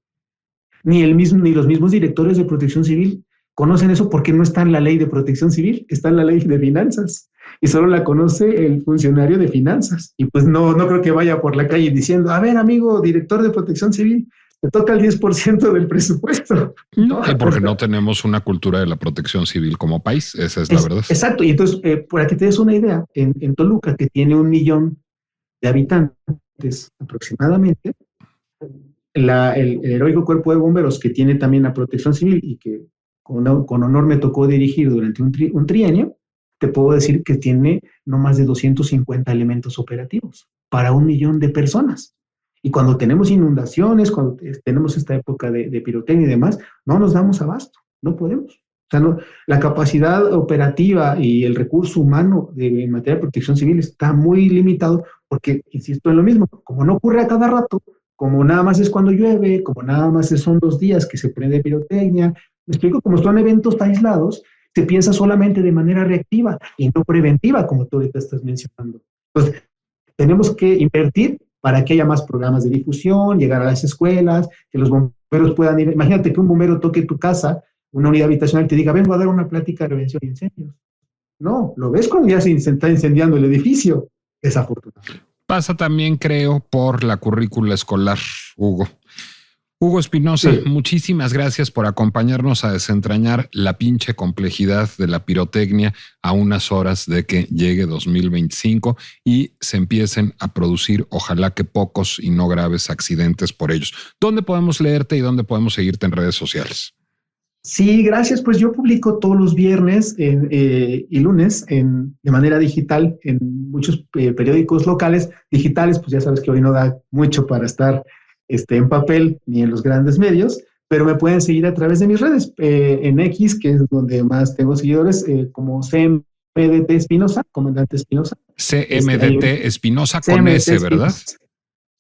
Ni los mismos directores de protección civil conocen eso, porque no está en la ley de protección civil, está en la ley de finanzas. Y solo la conoce el funcionario de finanzas. Y pues no creo que vaya por la calle diciendo, a ver, amigo, director de protección civil, te toca el 10% del presupuesto. No, porque no tenemos una cultura de la protección civil como país, esa es la verdad. Exacto, y entonces, para que te des una idea, en Toluca, que tiene 1 millón de habitantes aproximadamente, el heroico cuerpo de bomberos, que tiene también la protección civil y que con honor me tocó dirigir durante un trienio, te puedo decir que tiene no más de 250 elementos operativos para 1 millón de personas. Y cuando tenemos inundaciones, cuando tenemos esta época de pirotecnia y demás, no nos damos abasto, no podemos. O sea, la capacidad operativa y el recurso humano en materia de protección civil está muy limitado, porque, insisto en lo mismo, como no ocurre a cada rato, como nada más es cuando llueve, como nada más son 2 días que se prende pirotecnia, me explico, como son eventos aislados, se piensa solamente de manera reactiva y no preventiva, como tú ahorita estás mencionando. Entonces, tenemos que invertir para que haya más programas de difusión, llegar a las escuelas, que los bomberos puedan ir. Imagínate que un bombero toque tu casa, una unidad habitacional, y te diga, vengo a dar una plática de prevención de incendios. No, lo ves cuando ya se está incendiando el edificio. Desafortunado. Pasa también, creo, por la currícula escolar, Hugo. Hugo Espinosa, sí. Muchísimas gracias por acompañarnos a desentrañar la pinche complejidad de la pirotecnia a unas horas de que llegue 2025 y se empiecen a producir, ojalá que pocos y no graves accidentes por ellos. ¿Dónde podemos leerte y dónde podemos seguirte en redes sociales? Sí, gracias. Pues yo publico todos los viernes y lunes de manera digital en muchos periódicos locales. Digitales, pues ya sabes que hoy no da mucho para estar en papel ni en los grandes medios, pero me pueden seguir a través de mis redes, en X, que es donde más tengo seguidores, como CMDT Espinosa, Comandante Espinosa. CMDT Espinosa con S, ¿verdad?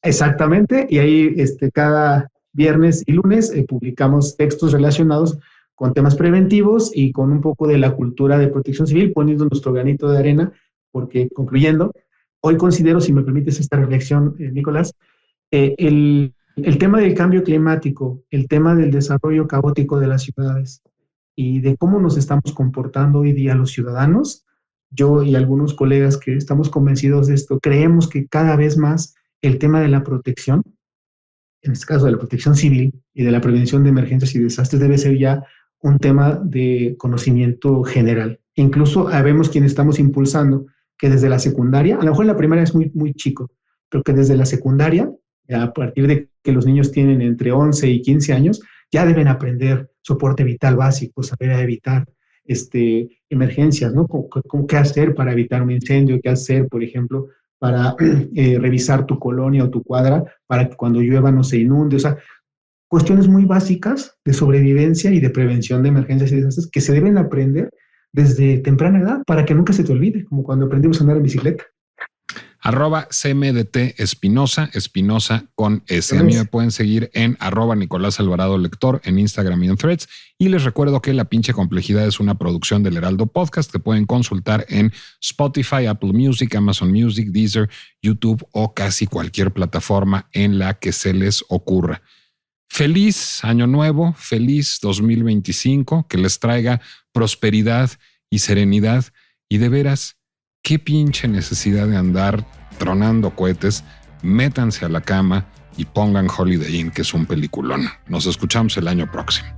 Exactamente, y ahí cada viernes y lunes publicamos textos relacionados con temas preventivos y con un poco de la cultura de protección civil, poniendo nuestro granito de arena, porque concluyendo, hoy considero, si me permites esta reflexión, Nicolás, el tema del cambio climático, el tema del desarrollo caótico de las ciudades y de cómo nos estamos comportando hoy día los ciudadanos, yo y algunos colegas que estamos convencidos de esto, creemos que cada vez más el tema de la protección, en este caso de la protección civil y de la prevención de emergencias y desastres, debe ser ya un tema de conocimiento general. Incluso vemos quienes estamos impulsando que desde la secundaria, a lo mejor en la primaria es muy, muy chico, pero que desde la secundaria, a partir de que los niños tienen entre 11 y 15 años, ya deben aprender soporte vital básico, saber evitar emergencias, ¿no? ¿Qué hacer para evitar un incendio? ¿Qué hacer, por ejemplo, para revisar tu colonia o tu cuadra para que cuando llueva no se inunde? O sea, cuestiones muy básicas de sobrevivencia y de prevención de emergencias y desastres que se deben aprender desde temprana edad para que nunca se te olvide, como cuando aprendimos a andar en bicicleta. @CMDT Espinosa, Espinosa con S. A mí me pueden seguir en @Nicolás Alvarado Lector en Instagram y en Threads. Y les recuerdo que La Pinche Complejidad es una producción del Heraldo Podcast que pueden consultar en Spotify, Apple Music, Amazon Music, Deezer, YouTube o casi cualquier plataforma en la que se les ocurra. Feliz Año Nuevo, feliz 2025, que les traiga prosperidad y serenidad. Y de veras, qué pinche necesidad de andar tronando cohetes. Métanse a la cama y pongan Holiday Inn, que es un peliculón. Nos escuchamos el año próximo.